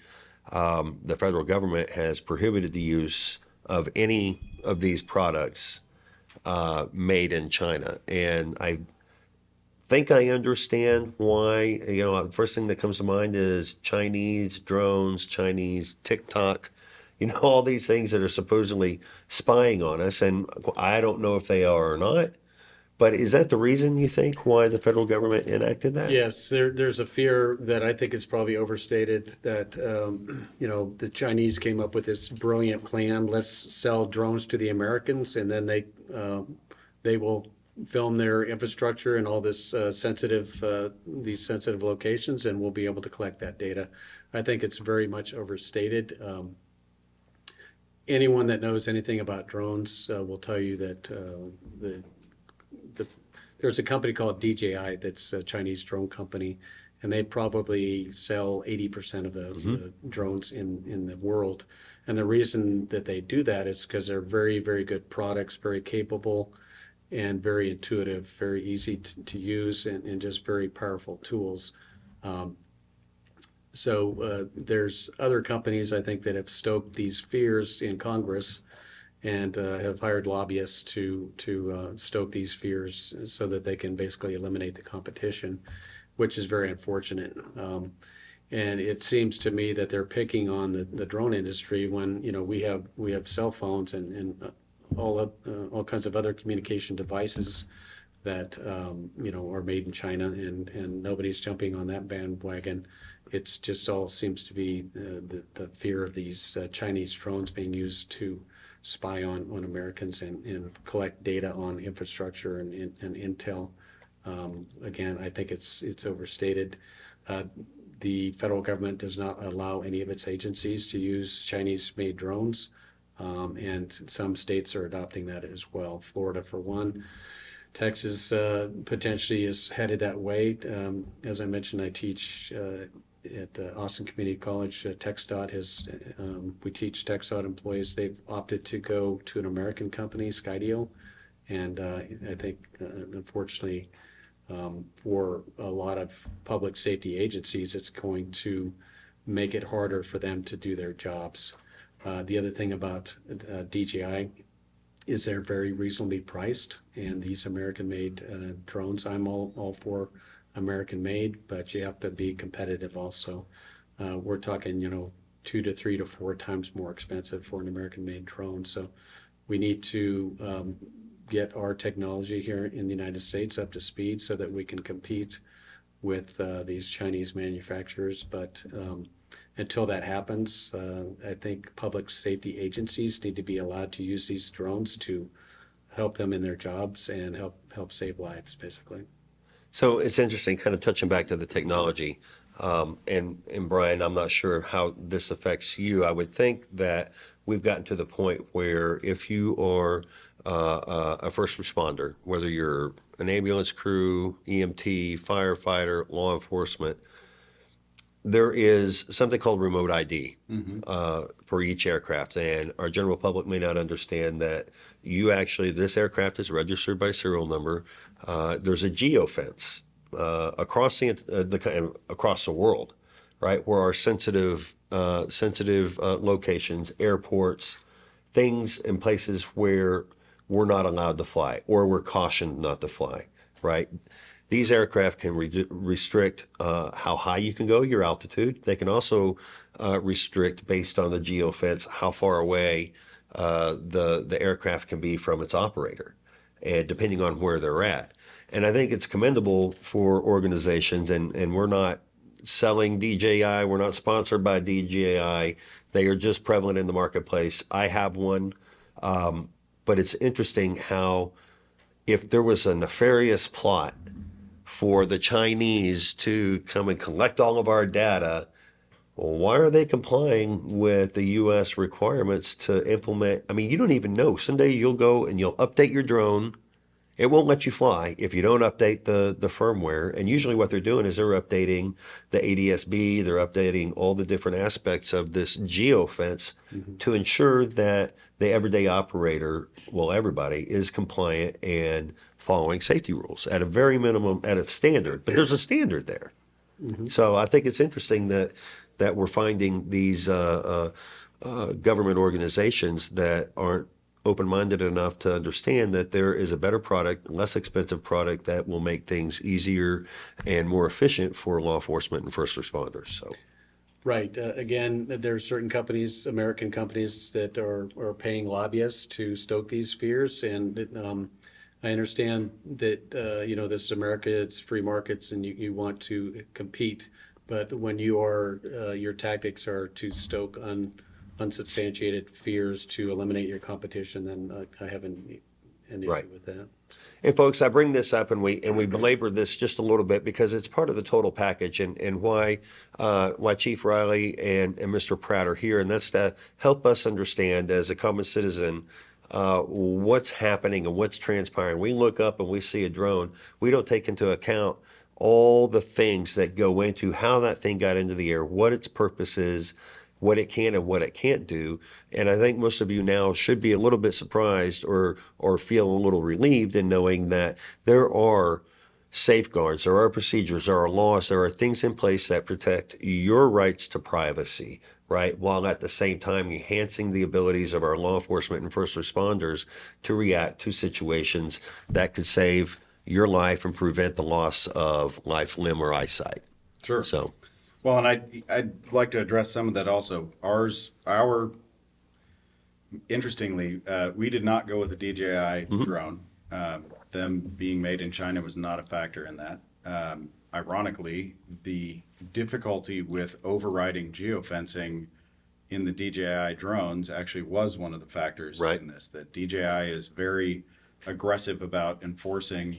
the federal government has prohibited the use of any of these products made in China. And I think I understand why. The first thing that comes to mind is Chinese drones, Chinese TikTok, all these things that are supposedly spying on us. And I don't know if they are or not. But is that the reason, you think, why the federal government enacted that? Yes, there's a fear that I think is probably overstated, that the Chinese came up with this brilliant plan. Let's sell drones to the Americans, and then they will film their infrastructure and all this these sensitive locations, and we'll be able to collect that data. I think it's very much overstated. Anyone that knows anything about drones will tell you that there's a company called DJI that's a Chinese drone company, and they probably sell 80% of the drones in the world. And the reason that they do that is because they're very, very good products, very capable, and very intuitive, very easy to use, and just very powerful tools. So there's other companies, I think, that have stoked these fears in Congress and have hired lobbyists to stoke these fears so that they can basically eliminate the competition, which is very unfortunate. And it seems to me that they're picking on the drone industry when we have cell phones and all kinds of other communication devices that are made in China, and nobody's jumping on that bandwagon. It's just all seems to be the fear of these Chinese drones being used to spy on Americans and collect data on infrastructure and intel. Again, I think it's overstated. The federal government does not allow any of its agencies to use Chinese-made drones, and some states are adopting that as well. Florida, for one. Texas potentially is headed that way. As I mentioned, I teach at Austin Community College. TxDOT has, we teach TxDOT employees. They've opted to go to an American company, Skydio. And I think, unfortunately, for a lot of public safety agencies, it's going to make it harder for them to do their jobs. The other thing about DJI is they're very reasonably priced, and these American-made drones, I'm all for American-made, but you have to be competitive also. We're talking, 2 to 3 to 4 times more expensive for an American-made drone. So we need to get our technology here in the United States up to speed so that we can compete with these Chinese manufacturers. But until that happens, I think public safety agencies need to be allowed to use these drones to help them in their jobs and help save lives, basically. So it's interesting, kind of touching back to the technology. And Brian, I'm not sure how this affects you. I would think that we've gotten to the point where if you are a first responder, whether you're an ambulance crew, EMT, firefighter, law enforcement, there is something called remote ID for each aircraft. And our general public may not understand that this aircraft is registered by serial number. There's a geofence across across the world, right, where our sensitive locations, airports, things in places where we're not allowed to fly or we're cautioned not to fly, right? These aircraft can restrict how high you can go, your altitude. They can also restrict, based on the geofence, how far away the aircraft can be from its operator, and depending on where they're at. And I think it's commendable for organizations, and we're not selling DJI. We're not sponsored by DJI. They are just prevalent in the marketplace. I have one, but it's interesting how if there was a nefarious plot for the Chinese to come and collect all of our data, well, why are they complying with the U.S. requirements to implement? I mean, you don't even know. Someday you'll go and you'll update your drone. It won't let you fly if you don't update the firmware. And usually what they're doing is they're updating the ADS-B, they're updating all the different aspects of this geofence to ensure that the everyday operator, well, everybody, is compliant and following safety rules at a very minimum, at a standard. But there's a standard there. So I think it's interesting that we're finding these government organizations that aren't open-minded enough to understand that there is a better product, less expensive product that will make things easier and more efficient for law enforcement and first responders. So, right. Again, there are certain companies, American companies, that are paying lobbyists to stoke these fears. And I understand that, this is America, it's free markets, and you want to compete. But when your tactics are to stoke unsubstantiated fears to eliminate your competition, then I have an issue with that. And folks, I bring this up and we belabor this just a little bit because it's part of the total package and why Chief Riley and Mr. Pratt are here, and that's to help us understand as a common citizen what's happening and what's transpiring. We look up and we see a drone. We don't take into account all the things that go into how that thing got into the air, what its purpose is, what it can and what it can't do. And I think most of you now should be a little bit surprised or feel a little relieved in knowing that there are safeguards, there are procedures, there are laws, there are things in place that protect your rights to privacy, right? While at the same time enhancing the abilities of our law enforcement and first responders to react to situations that could save your life and prevent the loss of life, limb, or eyesight. Sure. So, well, and I'd like to address some of that also. Interestingly, we did not go with a DJI drone. Them being made in China was not a factor in that. Ironically, the difficulty with overriding geofencing in the DJI drones actually was one of the factors in this. That DJI is very aggressive about enforcing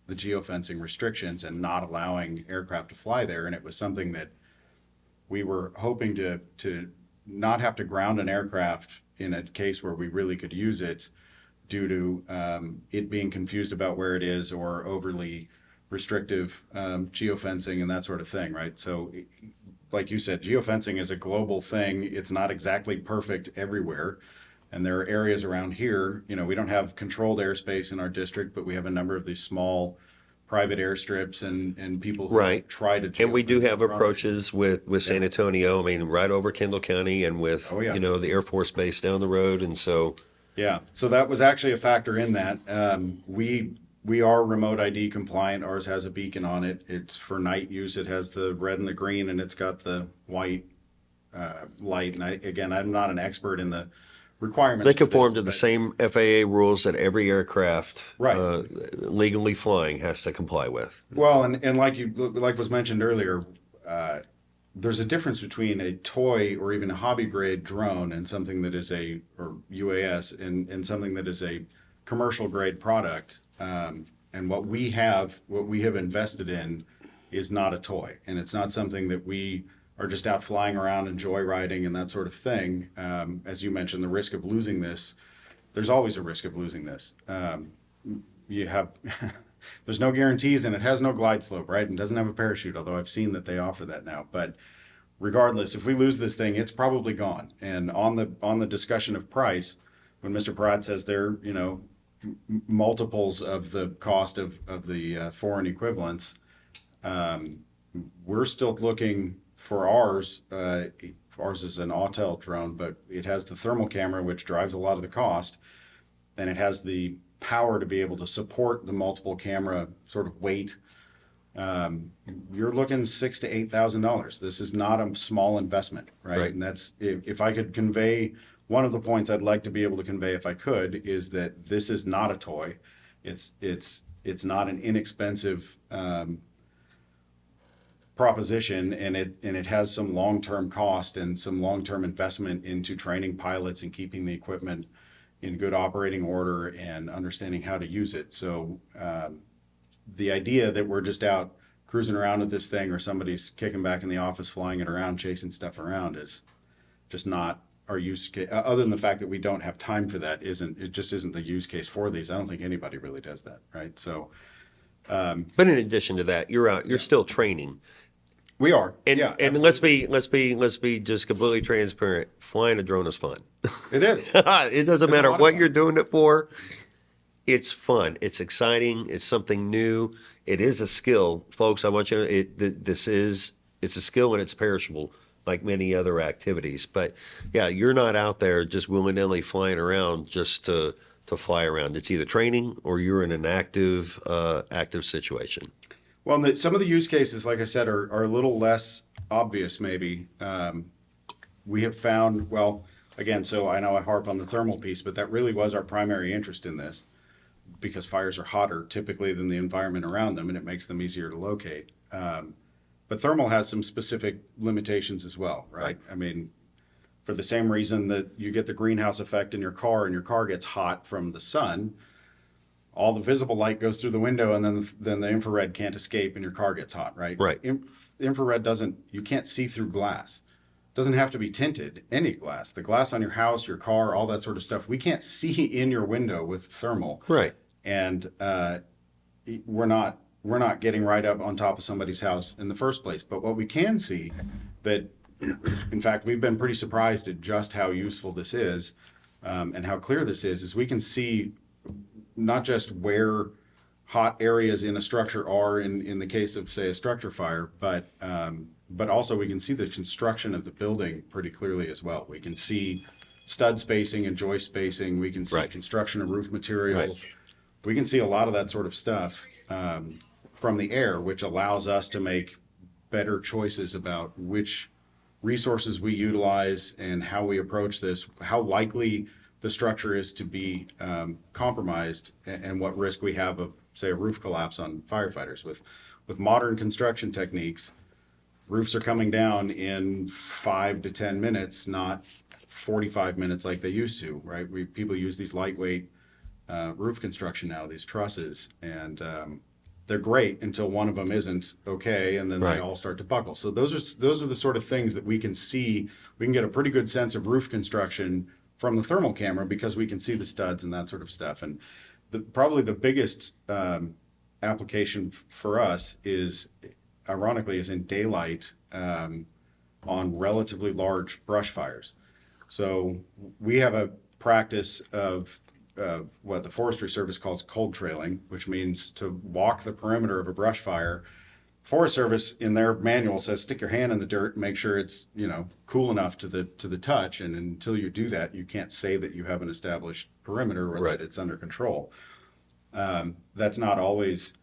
the geofencing restrictions and not allowing aircraft to fly there. And it was something that we were hoping to not have to ground an aircraft in a case where we really could use it, due to it being confused about where it is or overly restrictive geofencing and that sort of thing, right? So, like you said, geofencing is a global thing. It's not exactly perfect everywhere. And there are areas around here, we don't have controlled airspace in our district, but we have a number of these small private airstrips and people who Right. try to And we do geofence have their properties. approaches with San Antonio, I mean, right over Kendall County and with, Oh, yeah. the Air Force Base down the road. And so, Yeah, so that was actually a factor in that. We are remote ID compliant. Ours has a beacon on it. It's for night use. It has the red and the green, and it's got the white light. And again, I'm not an expert in the requirements. they for conform this, to the but- same FAA rules that every aircraft Right. legally flying has to comply with. Well, and like was mentioned earlier, there's a difference between a toy or even a hobby grade drone and something that is or UAS and something that is a commercial grade product. And what we have invested in is not a toy, and it's not something that we are just out flying around and joyriding and that sort of thing. As you mentioned, the risk of losing this, there's always a risk of losing this. You have there's no guarantees, and it has no glide slope, right? And doesn't have a parachute, although I've seen that they offer that now. But regardless, if we lose this thing, it's probably gone. And on the discussion of price, when Mr. Pratt says they're multiples of the cost of the foreign equivalents, we're still looking for ours. Ours is an Autel drone, but it has the thermal camera, which drives a lot of the cost, and it has the power to be able to support the multiple camera sort of weight. You're looking $6,000 to $8,000. This is not a small investment, right? Right. And that's if I could convey one of the points I'd like to be able to convey, if I could, is that this is not a toy. It's not an inexpensive proposition, and it has some long-term cost and some long-term investment into training pilots and keeping the equipment in good operating order and understanding how to use it. So the idea that we're just out cruising around with this thing, or somebody's kicking back in the office, flying it around, chasing stuff around, is just not our use case. Other than the fact that we don't have time for that, it just isn't the use case for these. I don't think anybody really does that, right? So But in addition to that, you're still training. we are, And yeah, and let's be just completely transparent. Flying a drone is fun. it is. It doesn't It's a matter lot of what fun. you're doing it for. It's fun. It's exciting. It's something new. It is a skill, folks. I want you to. It's a skill, and it's perishable, like many other activities. But yeah, you're not out there just willy-nilly flying around just to fly around. It's either training or you're in an active situation. Well, some of the use cases, like I said, are a little less obvious, maybe. We have found, well, again, so I know I harp on the thermal piece, but that really was our primary interest in this, because fires are hotter typically than the environment around them, and it makes them easier to locate. But thermal has some specific limitations as well, right? I mean, for the same reason that you get the greenhouse effect in your car and your car gets hot from the sun, all the visible light goes through the window, and then the infrared can't escape and your car gets hot, right? Right. Infrared you can't see through glass. It doesn't have to be tinted, any glass. The glass on your house, your car, all that sort of stuff, we can't see in your window with thermal. Right. And we're not getting right up on top of somebody's house in the first place. But what we can see, that in fact we've been pretty surprised at just how useful this is, and how clear this is we can see not just where hot areas in a structure are in the case of, say, a structure fire, but also we can see the construction of the building pretty clearly as well. We can see stud spacing and joist spacing. We can see Right. construction of roof materials. We can see a lot of that sort of stuff from the air, which allows us to make better choices about which resources we utilize and how we approach this, how likely the structure is to be compromised, and what risk we have of, say, a roof collapse on firefighters. With modern construction techniques, roofs are coming down in 5 to 10 minutes, not 45 minutes like they used to, right? People use these lightweight roof construction now, these trusses, and they're great until one of them isn't okay, and then Right. they all start to buckle. So those are the sort of things that we can see. We can get a pretty good sense of roof construction from the thermal camera because we can see the studs and that sort of stuff. And probably the biggest application for us is, ironically, is in daylight on relatively large brush fires. So we have a practice of what the Forestry Service calls cold trailing, which means to walk the perimeter of a brush fire. Forest Service in their manual says stick your hand in the dirt and make sure it's, you know, cool enough to the touch. And until you do that, you can't say that you have an established perimeter or Right. that it's under control. That's not always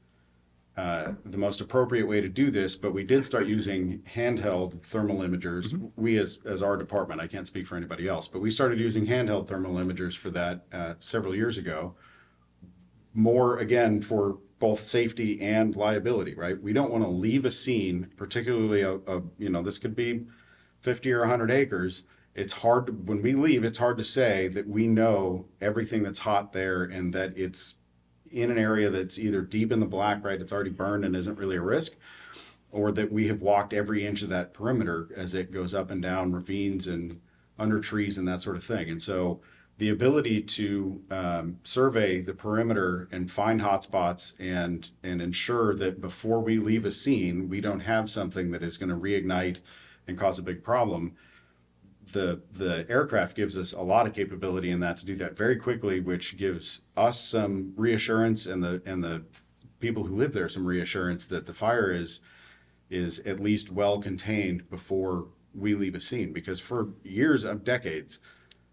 the most appropriate way to do this, but we did start using handheld thermal imagers. Mm-hmm. We, as our department, I can't speak for anybody else, but we started using handheld thermal imagers for that several years ago. More, again, for both safety and liability, right? We don't want to leave a scene, particularly you know, this could be 50 or 100 acres. It's hard when we leave, it's hard to say that we know everything that's hot there and that it's in an area that's either deep in the black, right? It's already burned and isn't really a risk, or that we have walked every inch of that perimeter as it goes up and down ravines and under trees and that sort of thing. And so the ability to survey the perimeter and find hotspots and ensure that before we leave a scene, we don't have something that is going to reignite and cause a big problem. The aircraft gives us a lot of capability in that to do that very quickly, which gives us some reassurance and the people who live there some reassurance that the fire is at least well contained before we leave a scene. Because for years of decades,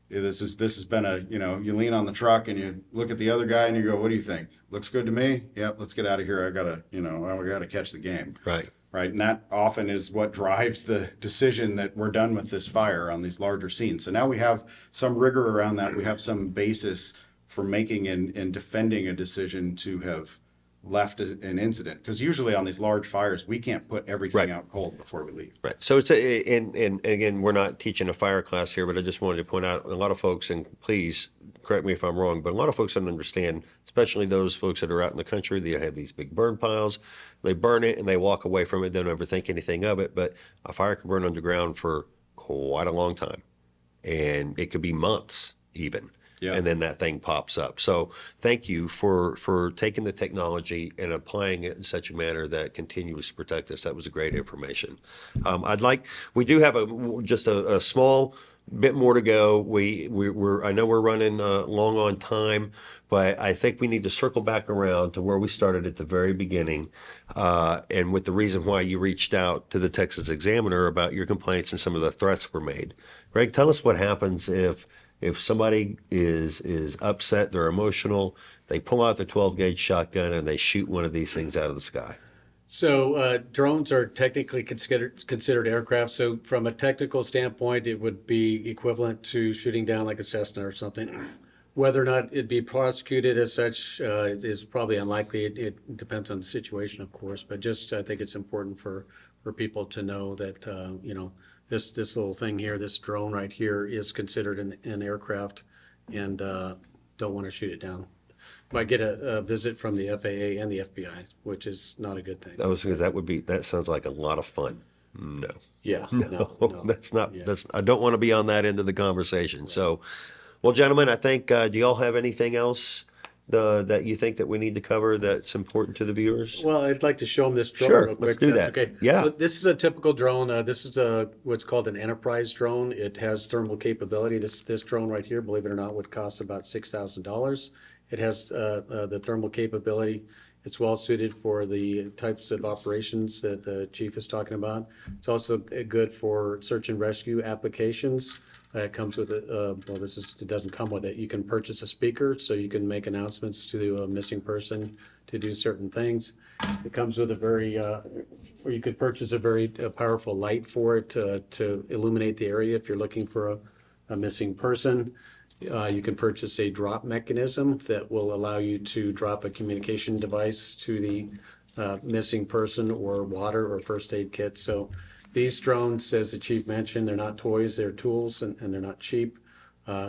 this has been a, you know, you lean on the truck and you look at the other guy and you go, what do you think? Looks good to me? Yep, let's get out of here. I gotta catch the game. Right. Right. And that often is what drives the decision that we're done with this fire on these larger scenes. So now we have some rigor around that. We have some basis for making and defending a decision to have left an incident. Because usually on these large fires, we can't put everything Right. out cold before we leave. Right. So it's and again, we're not teaching a fire class here, but I just wanted to point out a lot of folks, and please correct me if I'm wrong, but a lot of folks don't understand, especially those folks that are out in the country, they have these big burn piles, they burn it and they walk away from it, don't ever think anything of it. But a fire can burn underground for quite a long time, and it could be months even. Yeah. And then that thing pops up. So thank you for taking the technology and applying it in such a manner that continues to protect us. That was a great information. We do have just a small bit more to go. I know we're running long on time, but I think we need to circle back around to where we started at the very beginning, and with the reason why you reached out to the Texas Examiner about your complaints and some of the threats were made. Greg, tell us what happens if somebody is upset, they're emotional, they pull out their 12-gauge shotgun and they shoot one of these things out of the sky. So drones are technically considered aircraft. So from a technical standpoint, it would be equivalent to shooting down like a Cessna or something. Whether or not it'd be prosecuted as such is probably unlikely. It depends on the situation, of course. But just I think it's important for people to know that you know, this little thing here, this drone right here, is considered an aircraft, and don't want to shoot it down. Might get a visit from the FAA and the FBI, which is not a good thing. That sounds like a lot of fun. No. Yeah. No, No. that's not, Yeah. I don't want to be on that end of the conversation. So, well, gentlemen, I think, do y'all have anything else that you think that we need to cover that's important to the viewers? Well, I'd like to show them this drone Sure, real quick. let's do if that's that. Okay. Yeah. So this is a typical drone. This is what's called an enterprise drone. It has thermal capability. This drone right here, believe it or not, would cost about $6,000. It has the thermal capability. It's well suited for the types of operations that the chief is talking about. It's also good for search and rescue applications. It comes with it doesn't come with it. You can purchase a speaker so you can make announcements to a missing person to do certain things. It comes with or you could purchase a very powerful light for it to illuminate the area if you're looking for a missing person. You can purchase a drop mechanism that will allow you to drop a communication device to the missing person, or water or first aid kit. So these drones, as the chief mentioned, they're not toys, they're tools, and they're not cheap.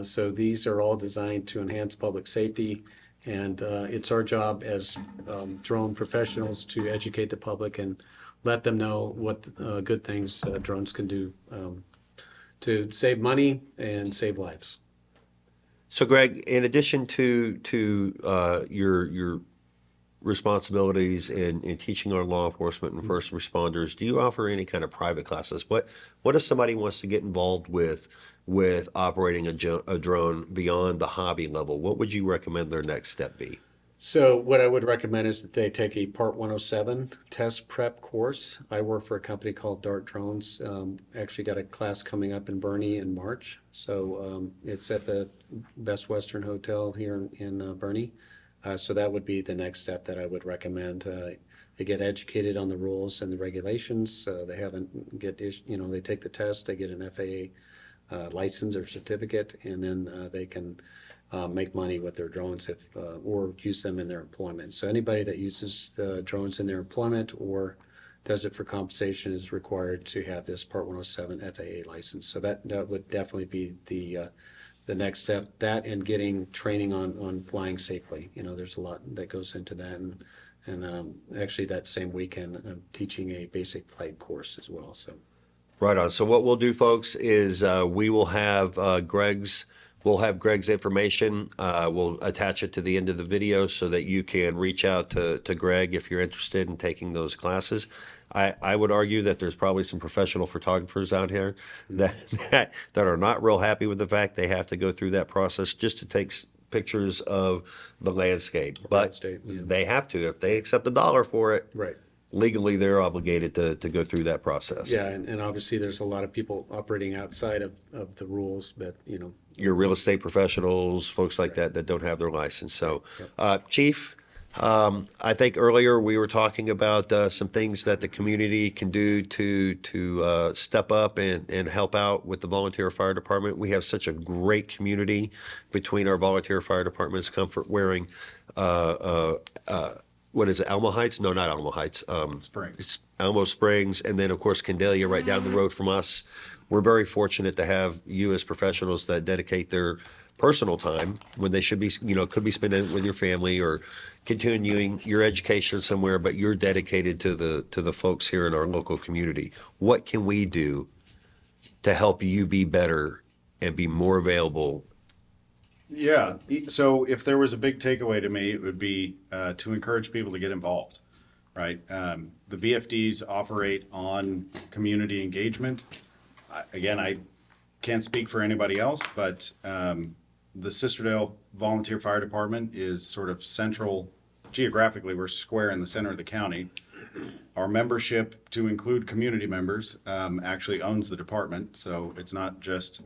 So these are all designed to enhance public safety. And it's our job as drone professionals to educate the public and let them know what good things drones can do to save money and save lives. So, Greg, in addition to your responsibilities in teaching our law enforcement and first responders, do you offer any kind of private classes? What if somebody wants to get involved with operating a drone beyond the hobby level? What would you recommend their next step be? So what I would recommend is that they take a Part 107 test prep course. I work for a company called Dart Drones. Actually got a class coming up in Bernie in March. So it's at the Best Western Hotel here in Bernie. So that would be the next step that I would recommend. They get educated on the rules and the regulations. They they take the test, they get an FAA license or certificate, and then they can make money with their drones or use them in their employment. So anybody that uses the drones in their employment or does it for compensation is required to have this Part 107 FAA license. So that would definitely be the next step. That and getting training on flying safely. There's a lot that goes into that, and actually that same weekend I'm teaching a basic flight course as well. So. Right on. So what we'll do, folks, is we will have Greg's information. We'll attach it to the end of the video so that you can reach out to Greg if you're interested in taking those classes. I would argue that there's probably some professional photographers out here that are not real happy with the fact they have to go through that process just to take pictures of the landscape. But they have to. If they accept $1 for it, Right. legally they're obligated to go through that process. Yeah, and obviously there's a lot of people operating outside of the rules, but Your real estate professionals, folks like that don't have their license. So, Chief, I think earlier we were talking about some things that the community can do to step up and help out with the volunteer fire department. We have such a great community between our volunteer fire departments, comfort wearing. What is it, Alamo Heights? No, not Alamo Heights. Springs. It's Alamo Springs, and then of course Candelia right down the road from us. We're very fortunate to have you as professionals that dedicate their personal time when they should be, could be spending it with your family or continuing your education somewhere, but you're dedicated to the folks here in our local community. What can we do to help you be better and be more available? Yeah. So if there was a big takeaway to me, it would be to encourage people to get involved, right? The VFDs operate on community engagement. Again, I can't speak for anybody else, but the Sisterdale Volunteer Fire Department is sort of central. Geographically, we're square in the center of the county. Our membership, to include community members, actually owns the department. So it's not just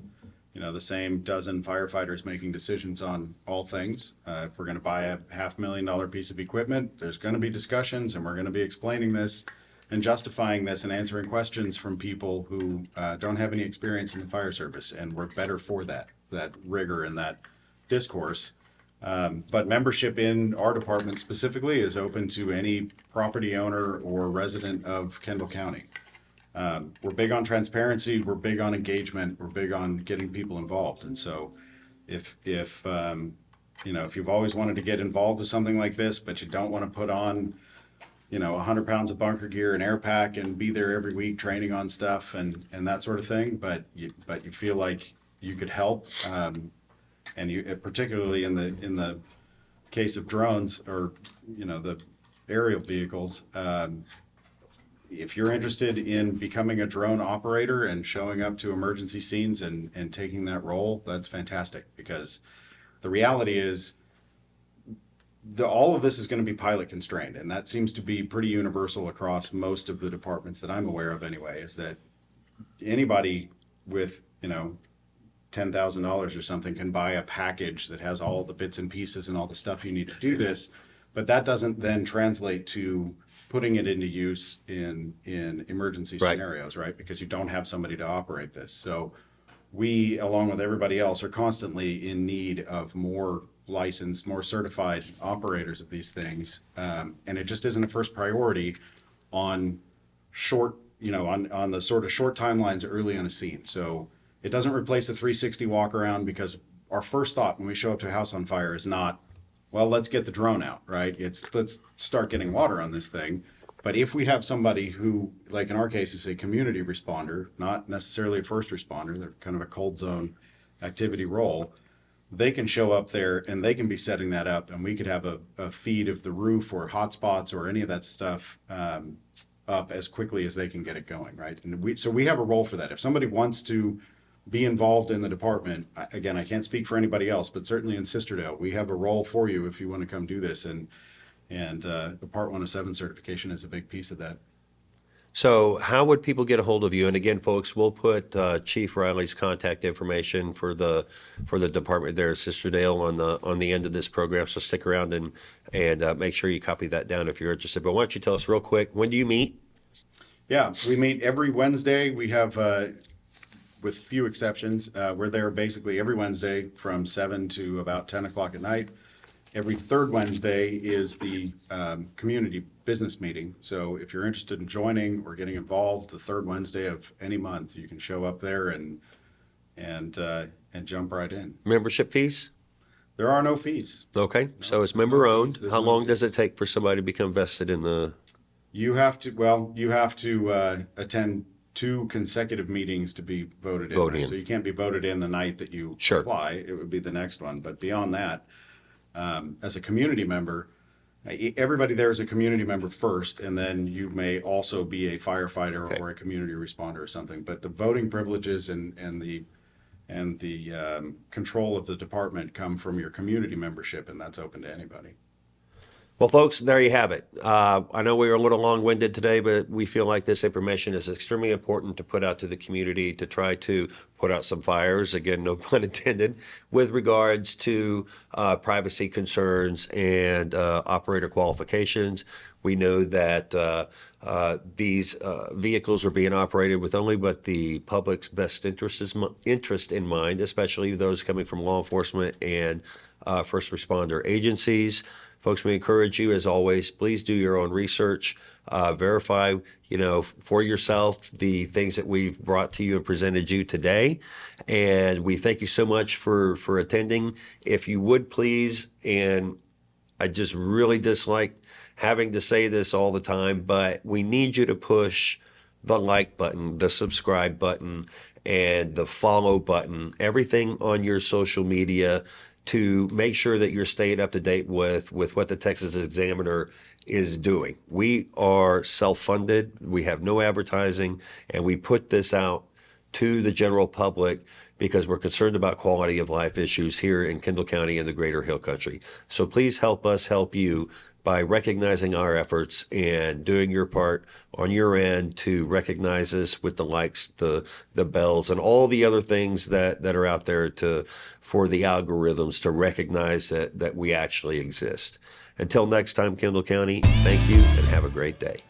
the same dozen firefighters making decisions on all things. If we're going to buy a $500,000 piece of equipment, there's going to be discussions, and we're going to be explaining this and justifying this and answering questions from people who don't have any experience in the fire service, and we're better for that rigor and that discourse. But membership in our department specifically is open to any property owner or resident of Kendall County. We're big on transparency. We're big on engagement. We're big on getting people involved. And so if you've always wanted to get involved with something like this, but you don't want to put on, 100 pounds of bunker gear and air pack and be there every week training on stuff and that sort of thing, but you feel like you could help, and you, particularly in the case of drones or, the aerial vehicles, if you're interested in becoming a drone operator and showing up to emergency scenes and taking that role, that's fantastic, because the reality is all of this is going to be pilot constrained, and that seems to be pretty universal across most of the departments that I'm aware of anyway, is that anybody with, $10,000 or something can buy a package that has all the bits and pieces and all the stuff you need to do this, but that doesn't then translate to putting it into use in emergency scenarios, right? Because you don't have somebody to operate this. So we, along with everybody else, are constantly in need of more licensed, more certified operators of these things. And it just isn't a first priority on short, on the sort of short timelines early on a scene. So it doesn't replace a 360 walk around, because our first thought when we show up to a house on fire is not, well, let's get the drone out, right? It's let's start getting water on this thing. But if we have somebody who, like in our case, is a community responder, not necessarily a first responder, they're kind of a cold zone activity role, they can show up there and they can be setting that up, and we could have a feed of the roof or hotspots or any of that stuff up as quickly as they can get it going, right? And so we have a role for that. If somebody wants to be involved in the department, again, I can't speak for anybody else, but certainly in Sisterdale, we have a role for you if you want to come do this. And the Part 107 certification is a big piece of that. So how would people get a hold of you? And again, folks, we'll put Chief Riley's contact information for the department there at Sisterdale on the end of this program. So stick around and make sure you copy that down if you're interested. But why don't you tell us real quick, when do you meet? Yeah, we meet every Wednesday. We have, with few exceptions, we're there basically every Wednesday from 7 to about 10 o'clock at night. Every third Wednesday is the community business meeting. So if you're interested in joining or getting involved, the third Wednesday of any month, you can show up there and jump right in. Membership fees? There are no fees. Okay, so it's member owned. How long does it take for somebody to become vested in the? You have to attend 2 consecutive meetings to be voted in. Voted Right? in. So you can't be voted in the night that you Sure. apply. It would be the next one. But beyond that, as a community member, everybody there is a community member first, and then you may also be a firefighter Okay. or a community responder or something. But the voting privileges and the control of the department come from your community membership, and that's open to anybody. Well, folks, there you have it. I know we were a little long-winded today, but we feel like this information is extremely important to put out to the community to try to put out some fires, again, no pun intended, with regards to privacy concerns and operator qualifications. We know that these vehicles are being operated with only but the public's best interest in mind, especially those coming from law enforcement and first responder agencies. Folks, we encourage you, as always, please do your own research, verify, for yourself the things that we've brought to you and presented you today. And we thank you so much for attending. If you would please, and I just really dislike having to say this all the time, but we need you to push the like button, the subscribe button, and the follow button, everything on your social media, to make sure that you're staying up to date with what the Texas Examiner is doing. We are self-funded. We have no advertising, and we put this out to the general public because we're concerned about quality of life issues here in Kendall County and the greater Hill Country. So please help us help you by recognizing our efforts and doing your part on your end to recognize us with the likes, the bells, and all the other things that are out there for the algorithms to recognize that we actually exist. Until next time, Kendall County, thank you and have a great day.